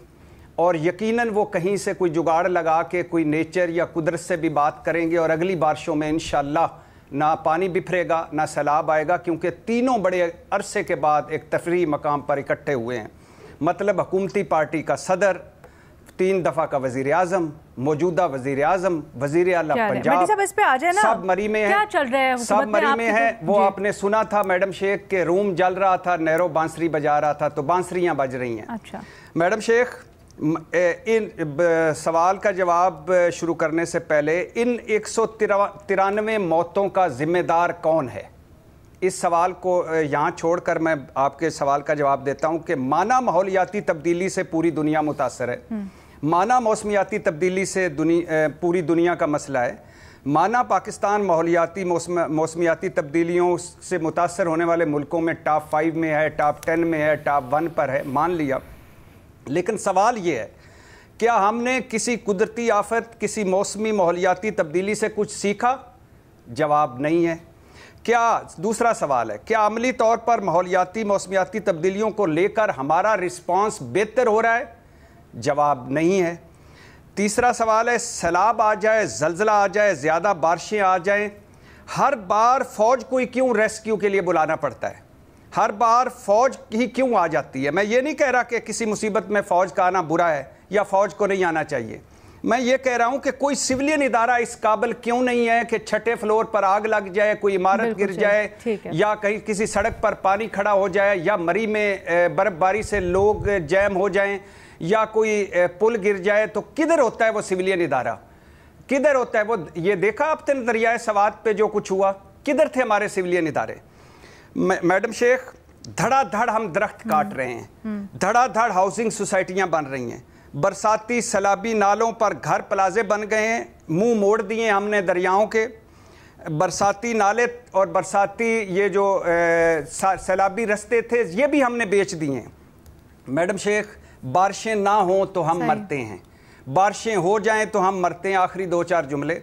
और यकीनन वो कहीं से कोई जुगाड़ लगा के कोई नेचर या कुदरत से भी बात करेंगे, और अगली बारिशों में इंशाल्लाह ना पानी बिफरेगा ना सैलाब आएगा, क्योंकि तीनों बड़े अरसे के बाद एक तफरीही मकाम पर इकट्ठे हुए हैं। मतलब हुकूमती पार्टी का सदर, 3 दफ़ा का वज़ीर आज़म, मौजूदा वज़ीर आज़म, वज़ीर आला पंजाब, सब मरी में है, सब मरी में है। वो आपने सुना था मैडम शेख के रूम जल रहा था, नैरो बांसुरी बजा रहा था, तो बांसुरियाँ बज रही हैं। अच्छा मैडम शेख, इन सवाल का जवाब शुरू करने से पहले इन 193 मौतों का जिम्मेदार कौन है, इस सवाल को यहाँ छोड़कर मैं आपके सवाल का जवाब देता हूँ कि माना माहौलियाती तब्दीली से पूरी दुनिया मुतासर है, माना मौसमियाती तब्दीली से पूरी दुनिया का मसला है, माना पाकिस्तान माहौलियाती मौसमियाती तब्दीलियों से मुतासर होने वाले मुल्कों में टॉप 5 में है, टॉप 10 में है, टॉप 1 पर है, मान लिया। लेकिन सवाल ये है, क्या हमने किसी कुदरती आफत, किसी मौसमी माहौलियाती तब्दीली से कुछ सीखा? जवाब नहीं है। क्या दूसरा सवाल है, क्या अमली तौर पर माहौलियाती मौसमियाती तब्दीलियों को लेकर हमारा रिस्पांस बेहतर हो रहा है? जवाब नहीं है। तीसरा सवाल है, सैलाब आ जाए, ज़लज़ला आ जाए, ज़्यादा बारिशें आ जाएं, हर बार फ़ौज को ही क्यों रेस्क्यू के लिए बुलाना पड़ता है? हर बार फ़ौज ही क्यों आ जाती है? मैं ये नहीं कह रहा कि किसी मुसीबत में फ़ौज का आना बुरा है या फ़ौज को नहीं आना चाहिए। मैं ये कह रहा हूँ कि कोई सिविलियन इदारा इस काबिल क्यों नहीं है कि 6ठे फ्लोर पर आग लग जाए, कोई इमारत गिर जाए, या कहीं किसी सड़क पर पानी खड़ा हो जाए, या मरी में बर्फबारी से लोग जैम हो जाएं, या कोई पुल गिर जाए, तो किधर होता है वो सिविलियन इदारा? किधर होता है वो? ये देखा आपने दरियाए सवात पे जो कुछ हुआ? किधर थे हमारे सिविलियन इदारे? मैडम शेख, धड़ाधड़ हम दरख्त काट रहे हैं, धड़ाधड़ हाउसिंग सोसाइटियां बन रही हैं, बरसाती सैलाबी नालों पर घर प्लाजे बन गए हैं, मुंह मोड़ दिए हमने दरियाओं के, बरसाती नाले और बरसाती ये जो सैलाबी रास्ते थे ये भी हमने बेच दिए हैं। मैडम शेख, बारिशें ना हों तो हम मरते हैं, बारिशें हो जाएं तो हम मरते हैं। आखिरी 2-4 जुमले,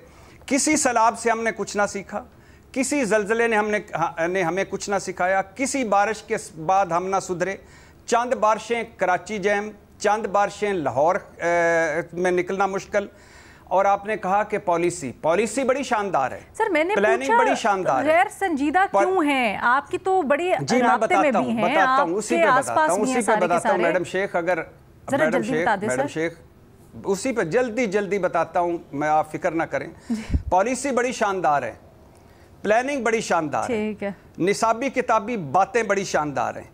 किसी सैलाब से हमने कुछ ना सीखा, किसी ज़लज़ले ने हमें कुछ ना सिखाया, किसी बारिश के बाद हम ना सुधरे। चंद बारिशें कराची जैम, चंद बारिशें लाहौर में निकलना मुश्किल, और आपने कहा कि पॉलिसी बड़ी शानदार है सर, मैंने प्लानिंग बड़ी शानदार है, गैर संजीदा क्यों है आपकी? तो बड़ी जी मैं बताता हूँ, उसी पे बताता हूँ मैडम शेख। अगर मैडम शेख उसी पे जल्दी बताता हूँ मैं, आप फिक्र ना करें। पॉलिसी बड़ी शानदार है, प्लानिंग बड़ी शानदार है, निसाबी किताबी बातें बड़ी शानदार हैं,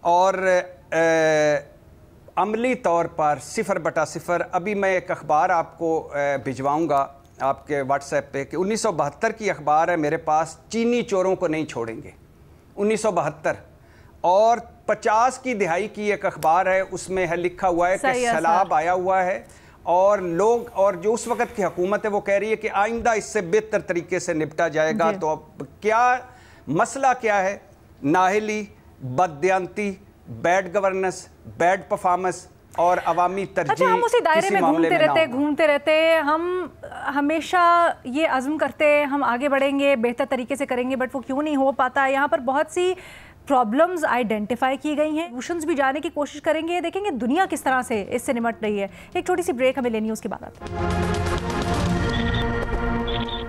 और अमली तौर पर 0/0। अभी मैं एक अखबार आपको भिजवाऊंगा आपके व्हाट्सएप पे कि 1972 की अखबार है मेरे पास, चीनी चोरों को नहीं छोड़ेंगे, 1972। और 50 की दिहाई की एक अखबार है, उसमें है लिखा हुआ है कि सैलाब आया हुआ है, और लोग, और जो उस वक्त की हुकूमत है वो कह रही है कि आइंदा इससे बेहतर तरीके से निपटा जाएगा। तो अब क्या मसला क्या है? नाहली, बददियांती, बैड गवर्नेंस, बैड परफॉर्मेंस और अवामी तरजीह। अच्छा, हम उसी दायरे में घूमते रहते हम हमेशा ये अज़्म करते हम आगे बढ़ेंगे, बेहतर तरीके से करेंगे, बट वो क्यों नहीं हो पाता? यहाँ पर बहुत सी प्रॉब्लम्स आइडेंटिफाई की गई हैं, सोल्यूशंस भी जाने की कोशिश करेंगे, देखेंगे दुनिया किस तरह से इससे निपट रही है। एक छोटी सी ब्रेक हमें लेनी है, उसके बाद आते हैं।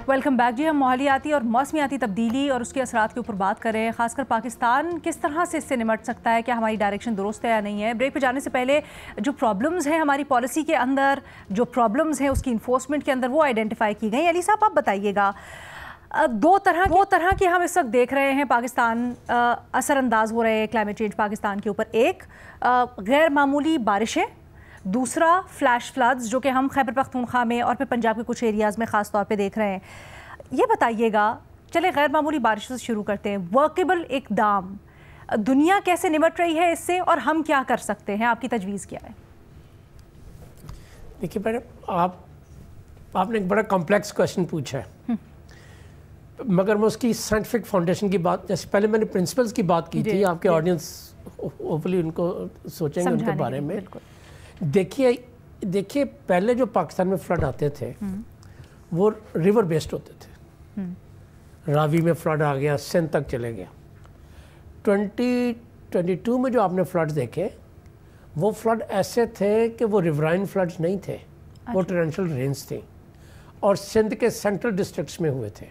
वेलकम बैक जी। हम माहौलियाती और मौसमियाती तब्दीली और उसके असरात के ऊपर बात कर रहे हैं, खासकर पाकिस्तान किस तरह से इससे निमट सकता है, क्या हमारी डायरेक्शन दुरुस्त है या नहीं है। ब्रेक पे जाने से पहले जो प्रॉब्लम्स हैं हमारी पॉलिसी के अंदर, जो प्रॉब्लम्स हैं उसकी इन्फोर्समेंट के अंदर, वो आइडेंटिफाई की गई। अली साहब आप बताइएगा, दो तरह की हम इस वक्त देख रहे हैं पाकिस्तान असरअंदाज हो रहे हैं क्लाइमेट चेंज पाकिस्तान के ऊपर। एक गैर मामूली बारिशें, दूसरा फ्लैश फ्लड्स जो कि हम खैबर पख्तूनख्वा में और फिर पंजाब के कुछ एरियाज़ में ख़ास तौर पे देख रहे हैं। ये बताइएगा, चले गैर मामूली बारिशों से शुरू करते हैं। वर्केबल इक़दाम, दुनिया कैसे निमट रही है इससे और हम क्या कर सकते हैं, आपकी तजवीज़ क्या है? देखिए मैडम, आपने एक बड़ा कॉम्प्लेक्स क्वेश्चन पूछा है, मगर मैं उसकी साइंटिफिक फाउंडेशन की बात, जैसे पहले मैंने प्रिंसिपल्स की बात की थी, आपके ऑडियंस होपफुली उनको सोचेंगे उनके बारे में। देखिए पहले जो पाकिस्तान में फ्लड आते थे वो रिवर बेस्ड होते थे। रावी में फ्लड आ गया, सिंध तक चले गया। 2022 में जो आपने फ्लड देखे वो फ्लड ऐसे थे कि वो रिवराइन फ्लड्स नहीं थे, वो टोरेंशियल रेन्स थे और सिंध के सेंट्रल डिस्ट्रिक्ट्स में हुए थे।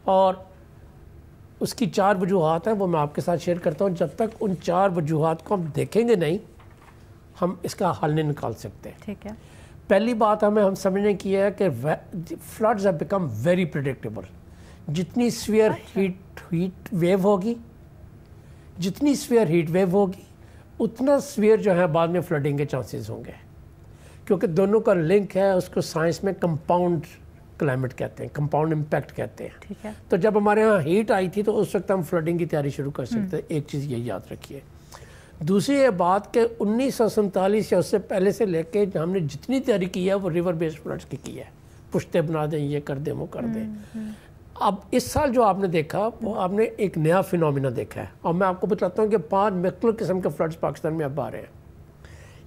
और उसकी 4 वजूहात हैं, वो मैं आपके साथ शेयर करता हूँ। जब तक उन 4 वजूहात को हम देखेंगे नहीं, हम इसका हल नहीं निकाल सकते। ठीक है। पहली बात हम समझने की है कि floods have become very predictable. जितनी स्फीयर हीट वेव होगी, जितनी स्फीयर हीट वेव होगी, उतना स्फीयर जो है बाद में फ्लडिंग के चांसेस होंगे, क्योंकि दोनों का लिंक है। उसको साइंस में कंपाउंड क्लाइमेट कहते हैं, कंपाउंड इम्पैक्ट कहते हैं। ठीक है। तो जब हमारे यहाँ हीट आई थी तो उस वक्त हम फ्लडिंग की तैयारी शुरू कर सकते हैं। एक चीज़ ये याद रखिए। दूसरी ये बात कि 1947 या उससे पहले से लेके हमने जितनी तैयारी की है वो रिवर बेस्ड फ्लड्स की है। पुश्ते बना दें, ये कर दें, वो कर दें। अब इस साल जो आपने देखा वो आपने एक नया फिनोमिना देखा है, और मैं आपको बताता हूँ कि 5 मुख्तलिफ किस्म के फ्लड्स पाकिस्तान में अब आ रहे हैं।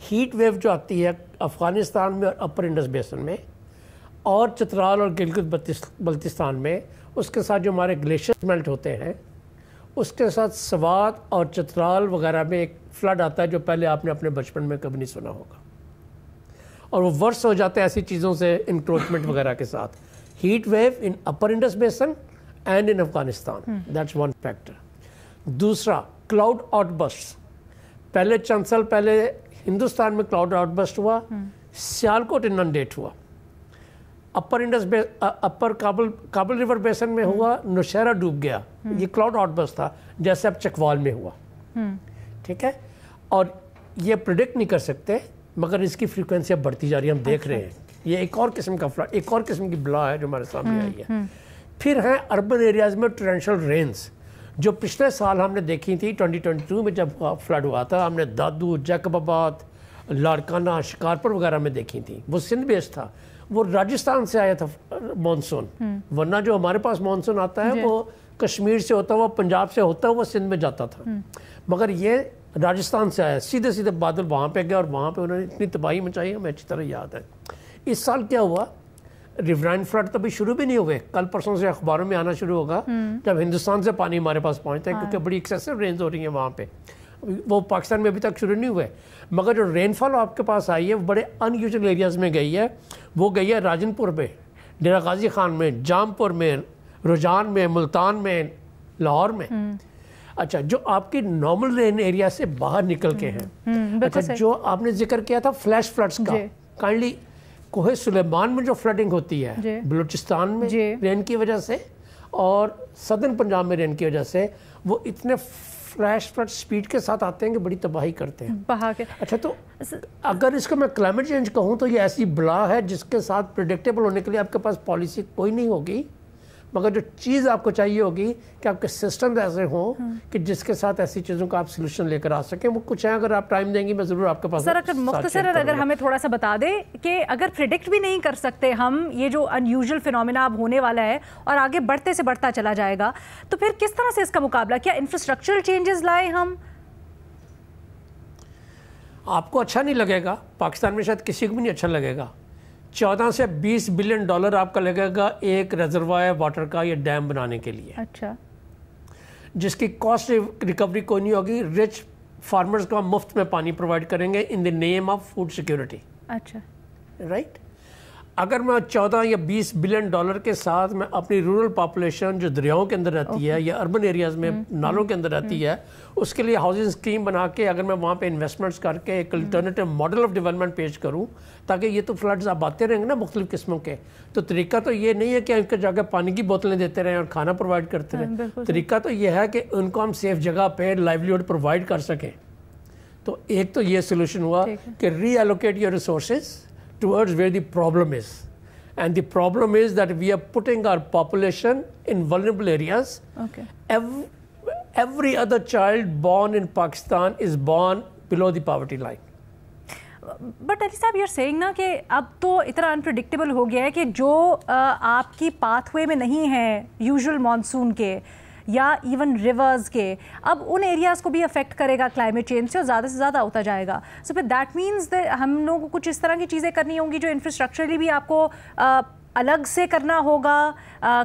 हीट वेव जो आती है अफ़गानिस्तान में और अपर इंडस बेसन में और चित्राल और गिलगित बल्तिस्तान में, उसके साथ जो हमारे ग्लेशियर मेल्ट होते हैं, उसके साथ सवात और चित्राल वगैरह में एक फ्लड आता है जो पहले आपने अपने बचपन में कभी नहीं सुना होगा, और वो वर्ष हो जाते हैं ऐसी चीज़ों से, इंक्रोचमेंट वगैरह के साथ। Heat wave in upper Indus basin and in Afghanistan, that's one factor. दूसरा, क्लाउड आउटबर्स्ट। पहले चंद साल पहले हिंदुस्तान में क्लाउड आउटबर्स्ट हुआ, सियालकोट इनंडेट हुआ। अपर काबुल रिवर बेसन में हुआ, नौशहरा डूब गया, ये क्लाउड आउटबर्स्ट था, जैसे अब चकवाल में हुआ। ठीक है। और ये प्रिडिक्ट नहीं कर सकते, मगर इसकी फ्रीक्वेंसी अब बढ़ती जा रही है, हम देख रहे हैं। ये एक और किस्म का फ्लड, एक और किस्म की बला है जो हमारे सामने आई है। फिर हैं अर्बन एरियाज में टोरेंशियल रेन्स, जो पिछले साल हमने देखी थी 2022 में जब फ्लड हुआ था। हमने दादू, जैकबाबाद, लाड़काना, शिकारपुर वगैरह में देखी थी। वो सिंध बेस्ड था, वो राजस्थान से आया था मानसून, वरना जो हमारे पास मानसून आता है वो कश्मीर से होता हुआ, पंजाब से होता हुआ सिंध में जाता था, मगर ये राजस्थान से आया। सीधे सीधे बादल वहाँ पे गए और वहाँ पे उन्होंने इतनी तबाही मचाई, हमें अच्छी तरह याद है। इस साल क्या हुआ, रिवराइन फ्लड तो अभी शुरू भी नहीं हुए, कल परसों से अखबारों में आना शुरू होगा जब हिंदुस्तान से पानी हमारे पास पहुँचता है, क्योंकि बड़ी एक्सेसिव रेंज हो रही है वहाँ पे। वो पाकिस्तान में अभी तक शुरू नहीं हुए, मगर जो रेनफॉल आपके पास आई है वो बड़े अनयूजुअल एरियाज़ में गई है। वो गई है राजनपुर में, डेरा गाजी खान में, जामपुर में, रुझान में, मुल्तान में, लाहौर में। अच्छा, जो आपकी नॉर्मल रेन एरिया से बाहर निकल के हैं। अच्छा, जो आपने जिक्र किया था फ्लैश फ्लड्स का, काइंडली कोहे सुलेमान में जो फ्लडिंग होती है बलूचिस्तान में रेन की वजह से और सदर्न पंजाब में रेन की वजह से, वो इतने फ्लैश फ्लड स्पीड के साथ आते हैं कि बड़ी तबाही करते हैं। अच्छा, तो अगर इसको मैं क्लाइमेट चेंज कहूँ तो ये ऐसी बला है जिसके साथ प्रेडिक्टेबल होने के लिए आपके पास पॉलिसी कोई नहीं होगी, मगर जो चीज़ आपको चाहिए होगी कि आपके सिस्टम ऐसे हों कि जिसके साथ ऐसी चीज़ों का आप सोल्यूशन लेकर आ सकें। वो कुछ है, अगर आप टाइम देंगी मैं ज़रूर आपके पास। सर, अगर हमें थोड़ा सा बता दें कि अगर प्रिडिक्ट भी नहीं कर सकते हम ये जो अनयूजुअल फिनोमिना अब होने वाला है और आगे बढ़ते से बढ़ता चला जाएगा, तो फिर किस तरह से इसका मुकाबला, क्या इंफ्रास्ट्रक्चरल चेंजेस लाए हम? आपको अच्छा नहीं लगेगा, पाकिस्तान में शायद किसी को भी नहीं अच्छा लगेगा। 14 से 20 बिलियन डॉलर आपका लगेगा एक रिजर्वायर वाटर का या डैम बनाने के लिए। अच्छा, जिसकी कॉस्ट रिकवरी कोई नहीं होगी। रिच फार्मर्स को मुफ्त में पानी प्रोवाइड करेंगे in the name of food security. अच्छा, राइट। اگر میں 14 یا 20 بلین ڈالر کے ساتھ میں اپنی رورل پاپولیشن جو دریاؤں کے اندر رہتی ہے یا اربن ایریاز میں نالوں کے اندر رہتی ہے اس کے لیے ہاؤسنگ اسکیم بنا کے اگر میں وہاں پہ انویسٹمنٹس کر کے ایک الٹرنیٹیو ماڈل آف ڈیولپمنٹ پیش کروں تاکہ یہ تو فلڈز اب آتے رہیں گے نا مختلف قسموں کے, تو طریقہ تو یہ نہیں ہے کہ ان کو جا کے پانی کی بوتلیں دیتے رہیں اور کھانا پرووائڈ کرتے رہیں. طریقہ تو یہ ہے کہ ان کو ہم سیف جگہ پہ لائیولیہڈ پرووائڈ کر سکیں. تو ایک تو یہ سولوشن ہوا کہ reallocate your resources towards where the problem is. And the problem is that we are putting our population in vulnerable areas. Okay. Every other child born in Pakistan is born below the poverty line. But Ali sahib you're saying نا کہ اب تو اتنا unpredictable ہو گیا ہے کہ جو آپ کی پاتھ وے میں نہیں ہے یوزول مانسون کے یا ایون ریورز کے, اب ان ایریاز کو بھی افیکٹ کرے گا کلائمیٹ چینج سے اور زیادہ سے زیادہ ہوتا جائے گا. سو پھر دیٹ مینس ہم لوگوں کو کچھ اس طرح کی چیزیں کرنی ہوں گی جو انفراسٹرکچرلی بھی آپ کو الگ سے کرنا ہوگا.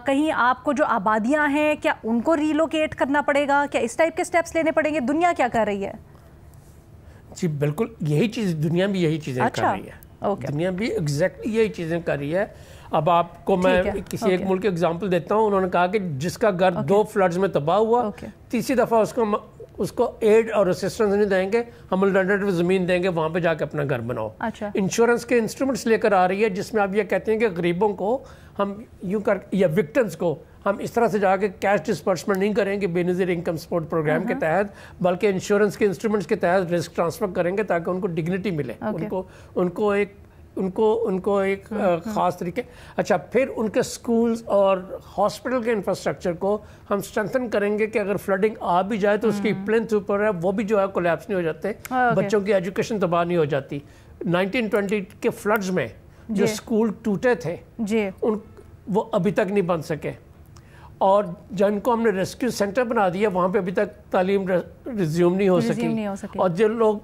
کہیں آپ کو جو آبادیاں ہیں کیا ان کو ریلوکیٹ کرنا پڑے گا, کیا اس ٹائپ کے اسٹیپس لینے پڑیں گے؟ دنیا کیا کر رہی ہے؟ جی بالکل یہی چیز, دنیا بھی یہی چیزیں کر رہی ہے. دنیا بھی ایگزیکٹلی یہی چیزیں کر رہی ہے. اب آپ کو میں کسی ایک ملک کی اگزامپل دیتا ہوں. انہوں نے کہا کہ جس کا گھر 2 فلڈز میں تباہ ہوا, تیسری دفعہ اس کو ایڈ اور اسسٹنس نہیں دیں گے, ہم الٹرنیٹیو زمین دیں گے, وہاں پہ جا کے اپنا گھر بناؤ. انشورنس کے انسٹرومنٹس لے کر آ رہی ہے جس میں آپ یہ کہتے ہیں کہ غریبوں کو ہم یوں کر یا وکٹمس کو ہم اس طرح سے جا کے کیش ڈسپرسمنٹ نہیں کریں گے بے نظیر انکم سپورٹ پروگرام کے تحت, بلکہ انشورنس کے انسٹرومنٹس کے تحت رسک ٹرانسفر کریں گے تاکہ ان کو ڈگنیٹی ملے, ان کو ایک خاص طریقے. اچھا, پھر ان کے سکولز اور ہاسپٹل کے انفراسٹرکچر کو ہم اسٹرینتھن کریں گے کہ اگر فلڈنگ آ بھی جائے تو اس کی پلنتھ اوپر ہے وہ بھی جو ہے کولیپس نہیں ہو جاتے, بچوں کی ایجوکیشن تباہ نہیں ہو جاتی. 1920 کے فلڈز میں جو سکول ٹوٹے تھے وہ ابھی تک نہیں بن سکے, اور جن کو ہم نے ریسکیو سینٹر بنا دیا وہاں پہ ابھی تک تعلیم ریزیوم نہیں ہو سکی. اور جو لوگ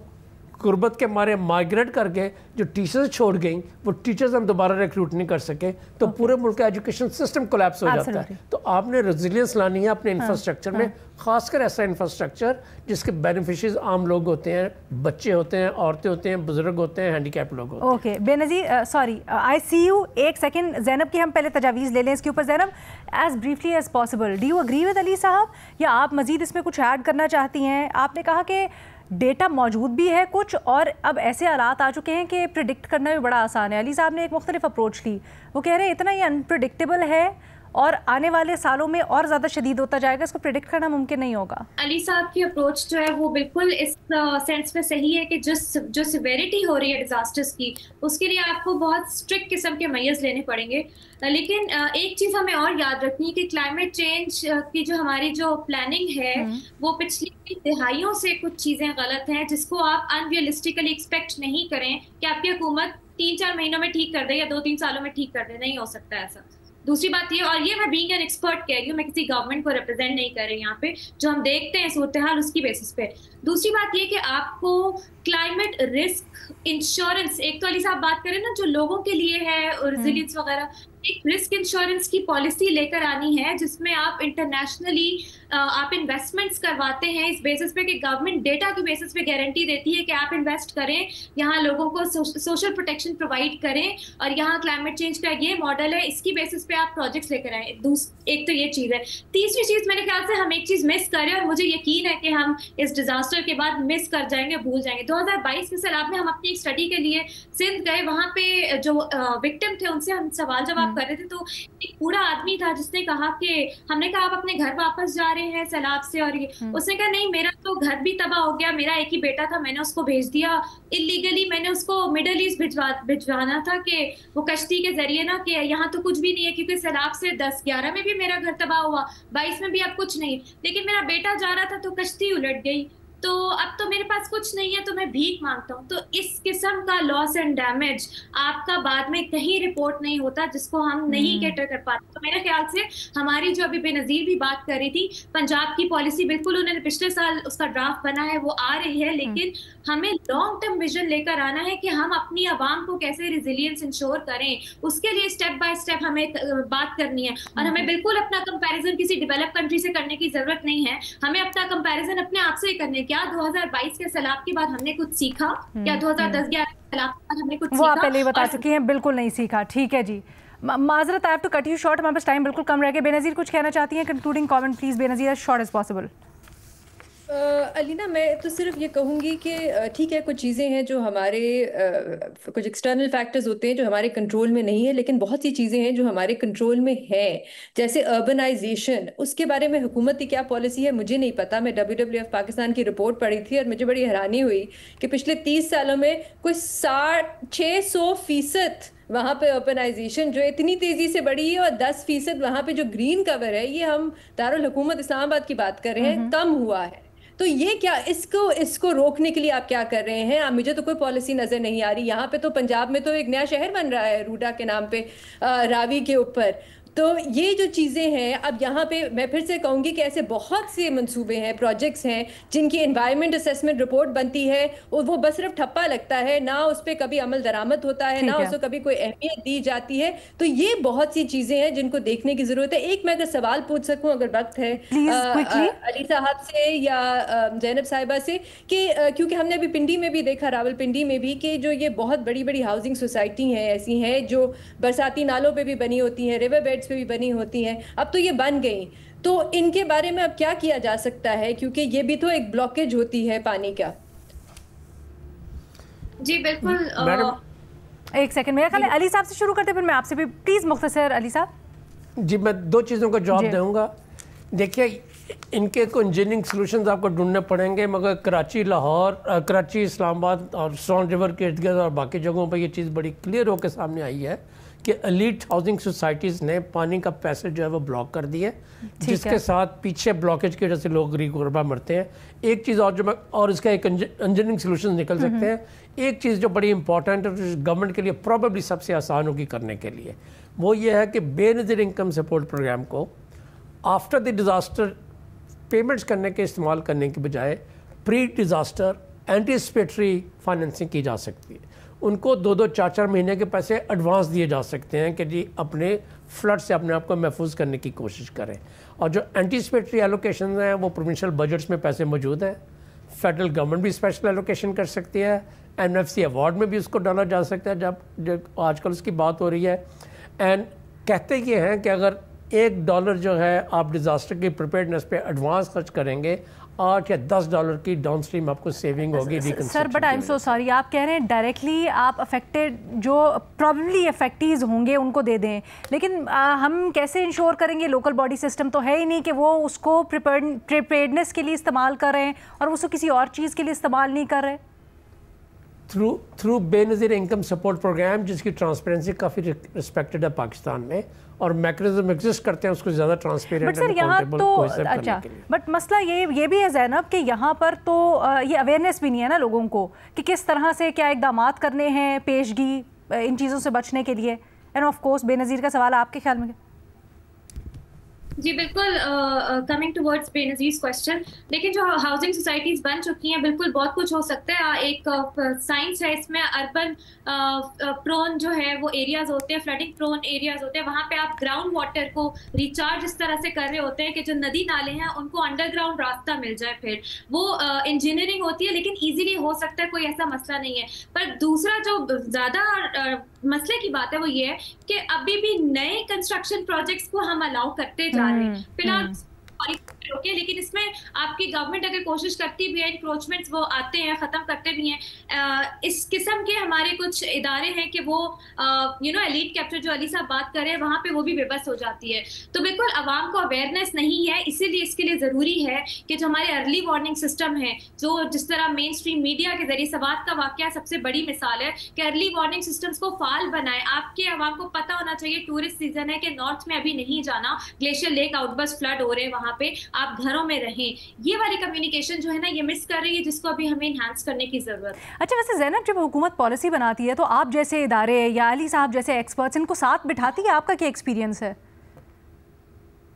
غربت کے مارے مائگریٹ کر کے جو ٹیچرز چھوڑ گئیں وہ ٹیچرز ہم دوبارہ ریکروٹ نہیں کر سکے, تو پورے ملک کا ایجوکیشن سسٹم کولیپس ہو جاتا ہے. تو آپ نے ریزیلینس لانی ہے اپنے انفراسٹرکچر میں, خاص کر ایسا انفراسٹرکچر جس کے بینیفیشریز عام لوگ ہوتے ہیں, بچے ہوتے ہیں, عورتیں ہوتے ہیں, بزرگ ہوتے ہیں, ہینڈی کیپ لوگ ہوتے ہیں. Okay Benazir, sorry I see you, ایک سیکنڈ زینب کی ہم پہلے تجاویز لے لیں اس کے اوپر. Zainab, as briefly as possible, do you agree with Ali sahib یا آپ مزید اس میں کچھ ایڈ کرنا چاہتی ہیں؟ آپ نے کہا کہ ڈیٹا موجود بھی ہے کچھ, اور اب ایسے حالات آ چکے ہیں کہ پریڈکٹ کرنا بھی بڑا آسان ہے. علی صاحب نے ایک مختلف اپروچ لی, وہ کہہ رہے ہیں اتنا یہ انپریڈکٹیبل ہے اور آنے والے سالوں میں اور زیادہ شدید ہوتا جائے گا, اس کو پریڈکٹ کرنا ممکن نہیں ہوگا. علی صاحب کی اپروچ جو ہے وہ بالکل اس سینس میں صحیح ہے کہ جو سیویرٹی ہو رہی ہے ڈیزاسٹرز کی, اس کے لیے آپ کو بہت اسٹرکٹ قسم کے میئرز لینے پڑیں گے. لیکن ایک چیز ہمیں اور یاد رکھنی ہے کہ کلائمیٹ چینج کی جو ہماری جو پلاننگ ہے وہ پچھلی دہائیوں سے کچھ چیزیں غلط ہیں جس کو آپ ان ریئلسٹیکلی ایکسپیکٹ نہیں کریں کہ آپ کی حکومت 3-4 مہینوں میں ٹھیک کر دے یا 2-3 سالوں میں ٹھیک کر دے, نہیں ہو سکتا ایسا. دوسری بات یہ, اور یہ میں بینگ این ایکسپرٹ کہہ رہی ہوں, میں کسی گورنمنٹ کو ریپرزینٹ نہیں کر رہی یہاں پہ, جو ہم دیکھتے ہیں صورتحال اس کی بیسس پہ. دوسری بات یہ کہ آپ کو کلائمیٹ رسک انشورنس, ایک تو علی صاحب بات کریں نا جو لوگوں کے لیے ہے ریزیلینس وغیرہ, ایک رسک انشورنس کی پالیسی لے کر آنی ہے جس میں آپ انٹرنیشنلی آپ انویسٹمنٹس کرواتے ہیں اس بیسس پہ کہ گورنمنٹ ڈیٹا کی بیسس پہ گارنٹی دیتی ہے کہ آپ انویسٹ کریں, یہاں لوگوں کو سوشل پروٹیکشن پرووائڈ کریں, اور یہاں کلائمیٹ چینج کا یہ ماڈل ہے, اس کی بیسس پہ آپ پروجیکٹس لے کر آئیں. ایک تو یہ چیز ہے. تیسری چیز میرے خیال سے ہم ایک چیز مس کر رہے ہیں, اور مجھے یقین ہے کہ ہم اس ڈیزاسٹر کے بعد مس کر جائیں گے, بھول جائیں گے. 2022 کے سیلاب میں ہم اپنی ایک اسٹڈی کے لیے سندھ گئے, وہاں پہ جو وکٹم تھے ان سے ہم سوال جواب کر رہے تھے, تو ایک بوڑھا آدمی تھا جس نے کہا کہ ہم نے کہا آپ اپنے گھر واپس جا رہے ہیں سیلاب سے, اور اس نے کہا نہیں میرا تو گھر بھی تباہ ہو گیا, میرا ایک ہی بیٹا تھا, میں نے اس کو بھیج دیا اللیگلی, میں نے اس کو مڈل ایسٹ بھجوانا تھا کہ وہ کشتی کے ذریعے نا, کہ یہاں تو کچھ بھی نہیں ہے کیونکہ سیلاب سے 10-11 میں بھی میرا گھر تباہ ہوا, 22 میں بھی اب کچھ نہیں, لیکن میرا بیٹا جا رہا تھا تو کشتی الٹ گئی, تو اب تو میرے پاس کچھ نہیں ہے تو میں بھیک مانگتا ہوں. تو اس قسم کا لاس اینڈ ڈیمیج آپ کا بعد میں کہیں رپورٹ نہیں ہوتا جس کو ہم نہیں کیٹر کر پاتے. تو میرے خیال سے ہماری جو ابھی بے نظیر بھی بات کر رہی تھی, پنجاب کی پالیسی بالکل انہوں نے پچھلے سال اس کا ڈرافٹ بنا ہے, وہ آ رہی ہے, لیکن ہمیں لانگ ٹرم ویژن لے کر آنا ہے کہ ہم اپنی عوام کو کیسے ریزیلینس انشور کریں, اس کے لیے اسٹیپ بائی اسٹیپ ہمیں بات کرنی ہے. اور ہمیں بالکل اپنا کمپیریزن کسی ڈیولپ کنٹری سے کرنے کی ضرورت نہیں ہے, ہمیں اپنا کمپیریزن اپنے آپ سے ہی کرنے क्या 2022 के सैलाब के बाद हमने कुछ सीखा? क्या 2010-11 सैलाब के बाद हमने कुछ सीखा? वो आप पहले ही बता चुकी हैं, बिल्कुल नहीं सीखा। ठीक है जी, माजरत, I have to cut you short, हमारे पास टाइम बिल्कुल कम रह गया। बेनज़ीर कुछ कहना चाहती हैं? Concluding comment please Benazir, as short as possible. Alina, मैं तो सिर्फ ये कहूँगी कि ठीक है, कुछ चीज़ें हैं जो हमारे कुछ एक्सटर्नल फैक्टर्स होते हैं जो हमारे कंट्रोल में नहीं है, लेकिन बहुत सी चीज़ें हैं जो हमारे कंट्रोल में हैं, जैसे अर्बनाइजेशन। उसके बारे में हुकूमत की क्या पॉलिसी है मुझे नहीं पता। मैं WWF पाकिस्तान की रिपोर्ट पढ़ी थी और मुझे बड़ी हैरानी हुई कि पिछले 30 सालों में कोई 600% वहाँ पे अर्बनाइजेशन जो इतनी तेज़ी से बढ़ी है, और 10% वहाँ पे जो ग्रीन कवर है, ये हम दारुल हुकूमत इस्लामाबाद की बात कर रहे हैं, कम हुआ है। तो ये क्या, इसको रोकने के लिए आप क्या कर रहे हैं? मुझे तो कोई पॉलिसी नज़र नहीं आ रही। यहाँ पे तो पंजाब में तो एक नया शहर बन रहा है रूडा के नाम पे, रावी के ऊपर। तो ये जो चीज़ें हैं, अब यहाँ पे मैं फिर से कहूँगी कि ऐसे बहुत से मंसूबे हैं, प्रोजेक्ट्स हैं जिनकी एनवायरनमेंट असेसमेंट रिपोर्ट बनती है और वो बस सिर्फ ठप्पा लगता है, ना उस पर कभी अमल दरामद होता है, ना उसको कभी कोई अहमियत दी जाती है। तो ये बहुत सी चीज़ें हैं जिनको देखने की ज़रूरत है। एक मैं अगर सवाल पूछ सकूँ, अगर वक्त है, अली साहब से या ज़ैनब साहिबा से, कि क्योंकि हमने अभी पिंडी में भी देखा, रावलपिंडी में भी, कि जो ये बहुत बड़ी बड़ी हाउसिंग सोसाइटी हैं, ऐसी हैं जो बरसाती नालों पे भी बनी होती हैं, रिवर बेड्स पे भी बनी होती हैं, अब तो ये बन गई। तो इनके बारे में अब क्या किया जा सकता है, क्योंकि ये भी तो एक ब्लॉकेज होती है पानी का। जी बिल्कुल। एक सेकंड, मेरा ख्याल है अली साहब से शुरू करते, फिर मैं आपसे भी प्लीज मुख्तसर। अली साहब जी, मैं 2 चीज़ों का जवाब दूंगा। देखिए, इनके को इंजीनियरिंग सॉल्यूशंस आपको ढूंढने पड़ेंगे, मगर कराची, लाहौर, कराची, इस्लामाबाद और स्टोन रिवर के इर्द गिर्द और बाकी जगहों पर ये चीज़ बड़ी क्लियर होकर सामने आई है कि एलीट हाउसिंग सोसाइटीज़ ने पानी का पैसेज जो है वो ब्लॉक कर दिया, जिसके साथ पीछे ब्लॉकेज की वजह से लोग गरीब गुरबा मरते हैं। एक चीज़ और जो मैं, और इसका एक इंजीनियरिंग सॉल्यूशन निकल सकते हैं। एक चीज़ जो बड़ी इंपॉर्टेंट है, गवर्नमेंट के लिए प्रॉबेबली सबसे आसान होगी करने के लिए, वो ये है कि बेनज़ीर इनकम सपोर्ट प्रोग्राम को आफ्टर द डिज़ास्टर पेमेंट्स करने के इस्तेमाल करने की बजाय प्री डिज़ास्टर एंटीसिपेटरी फाइनेंसिंग की जा सकती है। उनको 2-2, 4-4 महीने के पैसे एडवांस दिए जा सकते हैं कि जी अपने फ्लड से अपने आप को महफूज करने की कोशिश करें। और जो एंटीसिपेटरी एलोकेशन हैं वो प्रोविंशियल बजट्स में पैसे मौजूद हैं, फेडरल गवर्नमेंट भी स्पेशल एलोकेशन कर सकती है, NFC अवार्ड में भी उसको डाला जा सकता है जब आजकल उसकी बात हो रही है। एंड कहते ये हैं कि अगर $1 जो है आप डिज़ास्टर की प्रिपेयर्डनेस पे एडवांस खर्च करेंगे, $8 या $10 की डाउन स्ट्रीम आपको सेविंग होगी। Sir but I am so sorry, आप कह रहे हैं डायरेक्टली आप अफेक्टेड जो प्रॉब्ली अफेक्टीज होंगे उनको दे दें, लेकिन हम कैसे इंश्योर करेंगे? लोकल बॉडी सिस्टम तो है ही नहीं कि वो उसको प्रिपेयर्डनेस के लिए इस्तेमाल कर रहे हैं और उसको किसी और चीज़ के लिए इस्तेमाल नहीं कर रहे। Through Benazir income support programme, जिसकी ट्रांसपेरेंसी काफ़ी रिस्पेक्टेड है पाकिस्तान में, और मैकेनिज्म एग्जिस्ट करते हैं उसको ज़्यादा ट्रांसपेरेंट बट सर यहाँ तो अच्छा, बट मसला ये भी है ज़ैनब कि यहाँ पर तो ये अवेयरनेस भी नहीं है ना लोगों को कि किस तरह से क्या इक़दामात करने हैं, पेशगी इन चीज़ों से बचने के लिए। एंड ऑफ कोर्स बेनज़ीर का सवाल आपके ख्याल में? जी बिल्कुल, कमिंग टुवर्ड्स बेनज़ीर्स क्वेश्चन, लेकिन जो हाउसिंग सोसाइटीज़ बन चुकी हैं, बिल्कुल बहुत कुछ हो सकता है। एक साइंस है इसमें, अर्बन प्रोन जो है वो एरियाज़ होते हैं, फ्लडिंग प्रोन एरियाज़ होते हैं, वहाँ पे आप ग्राउंड वाटर को रिचार्ज इस तरह से कर रहे होते हैं कि जो नदी नाले हैं उनको अंडरग्राउंड रास्ता मिल जाए। फिर वो इंजीनियरिंग होती है, लेकिन ईजिली हो सकता है, कोई ऐसा मसला नहीं है। पर दूसरा जो ज़्यादा मसले की बात है वो ये है कि अभी भी नए कंस्ट्रक्शन प्रोजेक्ट्स को हम अलाउ करते जा रहे हैं फिलहाल, ओके, लेकिन इसमें आपकी गवर्नमेंट अगर कोशिश करती भी है, इंक्रोचमेंट्स वो आते हैं, ख़त्म करते भी हैं। इस किस्म के हमारे कुछ इदारे हैं कि वो एलीट कैप्चर जो अली साहब बात कर रहे हैं, वहाँ पे वो भी बेबस हो जाती है। तो बिल्कुल आवाम को अवेयरनेस नहीं है, इसीलिए इसके लिए ज़रूरी है कि जो हमारे अर्ली वार्निंग सिस्टम है, जो जिस तरह मेन स्ट्रीम मीडिया के जरिए, सवात का वाक़या सबसे बड़ी मिसाल है कि अर्ली वार्निंग सिस्टम्स को फाल बनाए। आपके आवाम को पता होना चाहिए टूरिस्ट सीजन है कि नॉर्थ में अभी नहीं जाना, ग्लेशियर लेक आउटबर्स्ट फ्लड हो रहे हैं, वहाँ पे आप घरों में रहें। ये वाली कम्युनिकेशन जो है ना, ये मिस कर रही है, जिसको अभी हमें एनहांस करने की जरूरत है। अच्छा, वैसे ज़ैनब, जब हुकूमत पॉलिसी बनाती है तो आप जैसे इदारे या अली साहब जैसे एक्सपर्ट्स इनको साथ बिठाती है? आपका क्या एक्सपीरियंस है?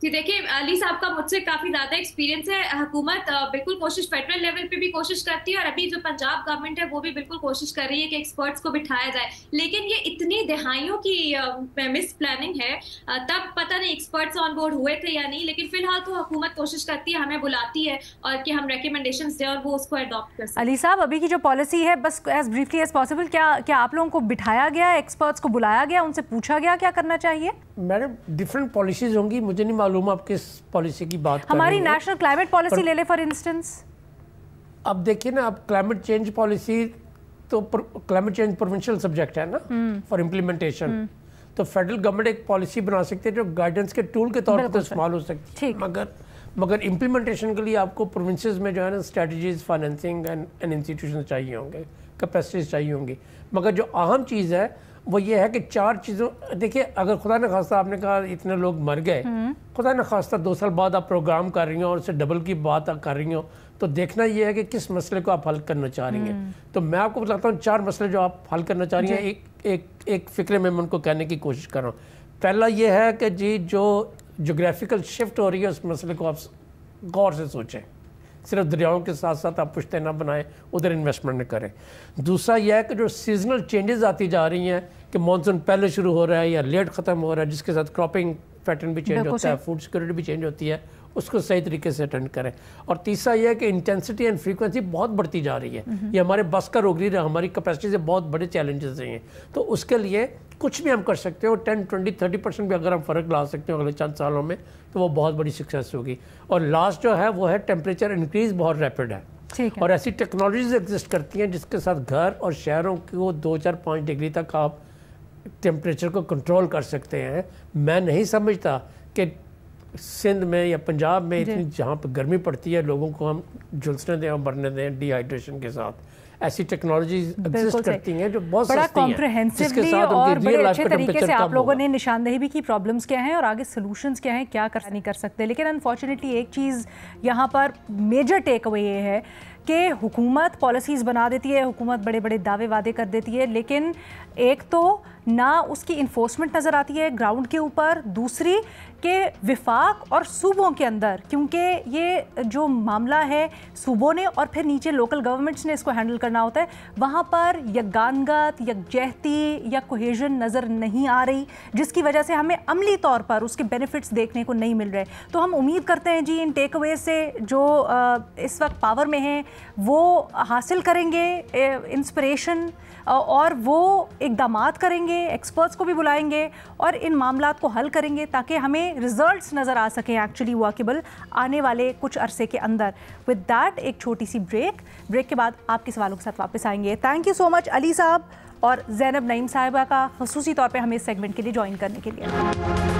जी, जी देखिए, अली साहब का मुझसे काफी ज्यादा एक्सपीरियंस है। हुकूमत बिल्कुल कोशिश फेडरल लेवल पे भी कोशिश करती है, और अभी जो पंजाब गवर्नमेंट है वो भी बिल्कुल कोशिश कर रही है कि एक्सपर्ट्स को बिठाया जाए, लेकिन ये इतनी दहाइयों की मिस प्लानिंग है। तब पता नहीं एक्सपर्ट्स ऑन बोर्ड हुए थे या नहीं, लेकिन फिलहाल तो हुकूमत कोशिश करती है, हमें बुलाती है और कि हम रिकमेंडेशंस दें और वो उसको अडॉप्ट कर सकें। अली साहब, अभी की जो पॉलिसी है, बस एज ब्रीफली एज पॉसिबल, क्या आप लोगों को बिठाया गया, एक्सपर्ट्स को बुलाया गया, उनसे पूछा गया क्या करना चाहिए? मैडम, डिफरेंट पॉलिसीज होंगी, मुझे नहीं मालूम आप किस पॉलिसी की बात कर रहे हैं। हमारी नेशनल क्लाइमेट पॉलिसी ले ले फॉर इंस्टेंस। अब देखिए ना, अब क्लाइमेट चेंज पॉलिसी तो क्लाइमेट चेंज प्रोविंशियल सब्जेक्ट है ना फॉर इम्प्लीमेंटेशन। तो फेडरल गवर्नमेंट एक पॉलिसी बना सकते हैं जो गाइडेंस के टूल के तौर पर तो इस्तेमाल हो सकती है, मगर इम्प्लीमेंटेशन के लिए आपको प्रोविंसेस में जो है ना स्ट्रेटजीज, फाइनेंसिंग एंड इंस्टीट्यूशन चाहिए होंगे, कैपेसिटीज चाहिए होंगी। मगर जो अहम चीज़ है वो ये है कि 4 चीज़ों, देखिए अगर खुदा न खास्ता आपने कहा इतने लोग मर गए, खुदा न खास्ता 2 साल बाद आप प्रोग्राम कर रही हो और उससे डबल की बात आप कर रही हो, तो देखना ये है कि किस मसले को आप हल करना चाह रही हैं। तो मैं आपको बताता हूँ 4 मसले जो आप हल करना चाह रही हैं, एक फिक्रे में उनको कहने की कोशिश कर रहा हूँ। पहला ये है कि जी जो जोग्राफिकल शिफ्ट हो रही है उस मसले को आप गौर से सोचें, सिर्फ दरियाओं के साथ साथ आप पुश्ते ना बनाएं, उधर इन्वेस्टमेंट न करें। दूसरा यह है कि जो सीजनल चेंजेस आती जा रही हैं कि मानसून पहले शुरू हो रहा है या लेट ख़त्म हो रहा है, जिसके साथ क्रॉपिंग पैटर्न भी चेंज होता है, फूड सिक्योरिटी भी चेंज होती है, उसको सही तरीके से अटेंड करें। और तीसरा यह है कि इंटेंसिटी एंड फ्रीक्वेंसी बहुत बढ़ती जा रही है, ये हमारे बस का रोक नहीं रहा, हमारी कैपेसिटी से बहुत बड़े चैलेंजेस हैं। तो उसके लिए कुछ भी हम कर सकते हो, 10, 20, 30% भी अगर हम फ़र्क ला सकते हो अगले चंद सालों में, तो वो बहुत बड़ी सक्सेस होगी। और लास्ट जो है वो है टेम्परेचर इंक्रीज़ बहुत रैपिड है, और ऐसी टेक्नोलॉजीज एग्जिस्ट करती हैं जिसके साथ घर और शहरों को 2-4-5 डिग्री तक आप टेम्परेचर को कंट्रोल कर सकते हैं। मैं नहीं समझता कि सिंध में या पंजाब में इतनी जहाँ पर गर्मी पड़ती है लोगों को हम झुलसने दें और मरने दें डिहाइड्रेशन के साथ। ऐसी टेक्नोलॉजी एग्जिस्ट करती हैं जो बहुत बड़ा सस्ती हैं, कॉम्प्रहेंसिवली और बड़े अच्छे तरीके से आप लोगों ने निशानदेही भी की प्रॉब्लम्स क्या हैं और आगे सॉल्यूशंस क्या हैं, क्या कर नहीं कर सकते। लेकिन अनफॉर्चुनेटली एक चीज़ यहाँ पर मेजर टेक अवे ये है कि हुकूमत पॉलिसीज़ बना देती है, हुकूमत बड़े बड़े दावे वादे कर देती है, लेकिन एक तो ना उसकी इन्फोर्समेंट नज़र आती है ग्राउंड के ऊपर, दूसरी कि विफाक और सूबों के अंदर, क्योंकि ये जो मामला है सूबों ने और फिर नीचे लोकल गवर्नमेंट्स ने इसको हैंडल करना होता है, वहाँ पर यकगानगत, यकजहती या कोहेजन नज़र नहीं आ रही, जिसकी वजह से हमें अमली तौर पर उसके बेनिफिट्स देखने को नहीं मिल रहे। तो हम उम्मीद करते हैं जी इन टेक अवे से जो इस वक्त पावर में हैं वो हासिल करेंगे इंस्पिरेशन, और वो इक़दामात करेंगे, एक्सपर्ट्स को भी बुलाएंगे और इन मामलात को हल करेंगे ताकि हमें रिजल्ट्स नज़र आ सकें एक्चुअली वर्केबल आने वाले कुछ अरसे के अंदर। विद दैट एक छोटी सी ब्रेक के बाद आपके सवालों के साथ वापस आएंगे। Thank you so much Ali साहब और ज़ैनब नईम साहिबा का ख़ुसूसी तौर पे हमें इस सेगमेंट के लिए ज्वाइन करने के लिए।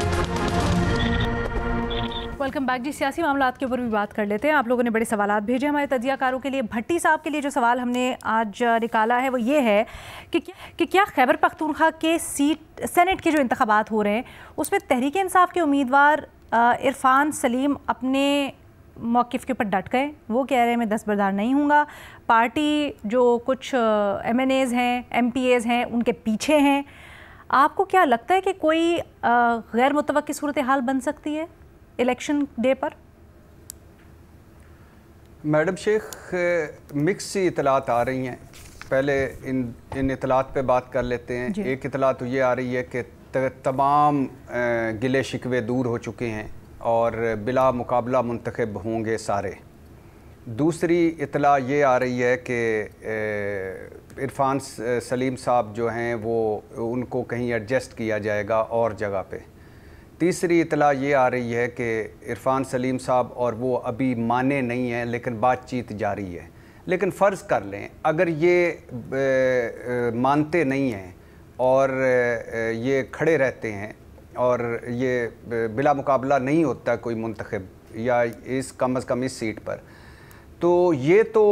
वेलकम बैक जी। सियासी मामलात के ऊपर भी बात कर लेते हैं। आप लोगों ने बड़े सवालात भेजे हमारे तजियाकारों के लिए। भट्टी साहब के लिए जो सवाल हमने आज निकाला है वो ये है कि क्या खैबर पख्तूनख्वा के सेनेट के जो इंतखाबात हो रहे हैं उसमें तहरीक इंसाफ के उम्मीदवार इरफान सलीम अपने मौक़िफ़ के ऊपर डट गए। वो कह रहे हैं मैं दस्तबरदार नहीं हूँगा, पार्टी जो कुछ MNAs हैं, MPAs हैं उनके पीछे हैं। आपको क्या लगता है कि कोई गैर मुतवक्की सूरत हाल बन सकती है इलेक्शन डे पर? मैडम शेख, मिक्स सी इतलात आ रही हैं। पहले इन इतलात पे बात कर लेते हैं। एक इतला तो ये आ रही है कि तमाम गिले शिकवे दूर हो चुके हैं और बिला मुकाबला मुंतखब होंगे सारे। दूसरी इतला ये आ रही है कि इरफान सलीम साहब जो हैं वो उनको कहीं एडजस्ट किया जाएगा और जगह पे। तीसरी इतला ये आ रही है कि इरफान सलीम साहब और वो अभी माने नहीं हैं लेकिन बातचीत जारी है। लेकिन फ़र्ज़ कर लें अगर ये मानते नहीं हैं और ये खड़े रहते हैं और ये बिला मुकाबला नहीं होता कोई मुंतखब या इस कम अज़ कम इस सीट पर, तो ये तो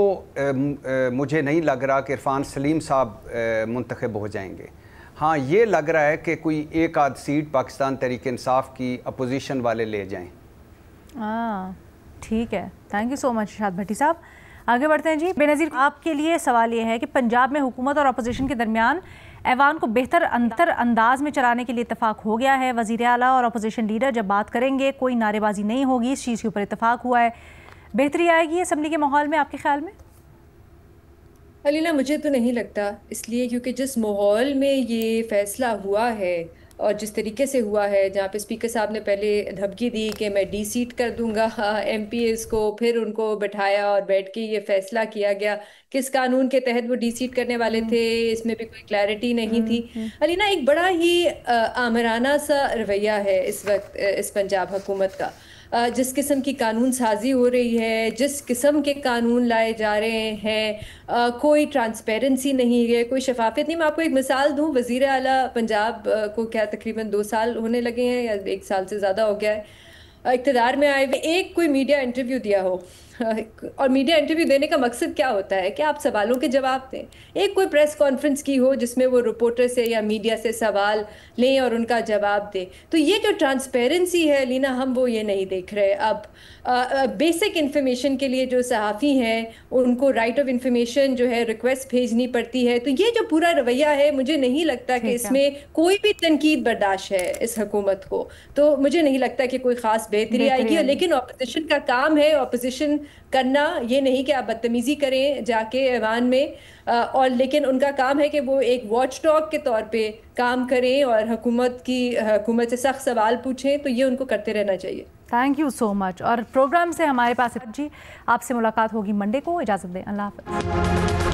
मुझे नहीं लग रहा कि इरफान सलीम साहब मुंतखब हो जाएंगे। हाँ, ये लग रहा है कि कोई एक आध सीट पाकिस्तान तहरीक इंसाफ की अपोजिशन वाले ले जाएं। ठीक है, थैंक यू सो मच शाद भट्टी साहब। आगे बढ़ते हैं जी। बेनज़ीर, आपके लिए सवाल ये है कि पंजाब में हुकूमत और अपोजिशन के दरमियान ऐवान को बेहतर अंदाज में चलाने के लिए इत्तेफाक हो गया है। वज़ीर आला और अपोजिशन लीडर जब बात करेंगे कोई नारेबाजी नहीं होगी, इस चीज़ के ऊपर इत्तेफाक हुआ है। बेहतरी आएगी असम्बली के माहौल में आपके ख्याल में? अलीना, मुझे तो नहीं लगता, इसलिए क्योंकि जिस माहौल में ये फैसला हुआ है और जिस तरीके से हुआ है, जहाँ पे स्पीकर साहब ने पहले धमकी दी कि मैं डी-सीट कर दूंगा MPs को, फिर उनको बिठाया और बैठ के ये फैसला किया गया। किस कानून के तहत वो डी-सीट करने वाले थे, इसमें भी कोई क्लैरिटी नहीं थी। अलीना, एक बड़ा ही आमराना सा रवैया है इस वक्त इस पंजाब हुकूमत का। जिस किस्म की कानून साजी हो रही है, जिस किस्म के कानून लाए जा रहे हैं, कोई ट्रांसपेरेंसी नहीं है, कोई शफाफियत नहीं। मैं आपको एक मिसाल दूं, वज़ीर आला पंजाब को क्या तकरीबन 2 साल होने लगे हैं या 1 साल से ज़्यादा हो गया है इक़्तिदार में आए हुए, एक कोई मीडिया इंटरव्यू दिया हो। और मीडिया इंटरव्यू देने का मकसद क्या होता है कि आप सवालों के जवाब दें। एक कोई प्रेस कॉन्फ्रेंस की हो जिसमें वो रिपोर्टर से या मीडिया से सवाल लें और उनका जवाब दें। तो ये जो ट्रांसपेरेंसी है लीना, हम वो ये नहीं देख रहे। अब बेसिक इन्फॉर्मेशन के लिए जो सहाफ़ी हैं उनको राइट ऑफ इन्फॉर्मेशन जो है रिक्वेस्ट भेजनी पड़ती है। तो ये जो पूरा रवैया है, मुझे नहीं लगता कि इसमें कोई भी तनकीद बर्दाश्त है इस हुकूमत को। तो मुझे नहीं लगता कि कोई ख़ास बेहतरी आएगी। लेकिन अपोजिशन का काम है अपोजिशन करना, ये नहीं कि आप बदतमीज़ी करें जाके ऐवान में, और लेकिन उनका काम है कि वो एक वॉच डॉग के तौर पे काम करें और हुकूमत से सख्त सवाल पूछें। तो ये उनको करते रहना चाहिए। Thank you so much. और प्रोग्राम से हमारे पास जी आपसे मुलाकात होगी मंडे को। इजाज़त दें, अल्लाह हाफ़िज़।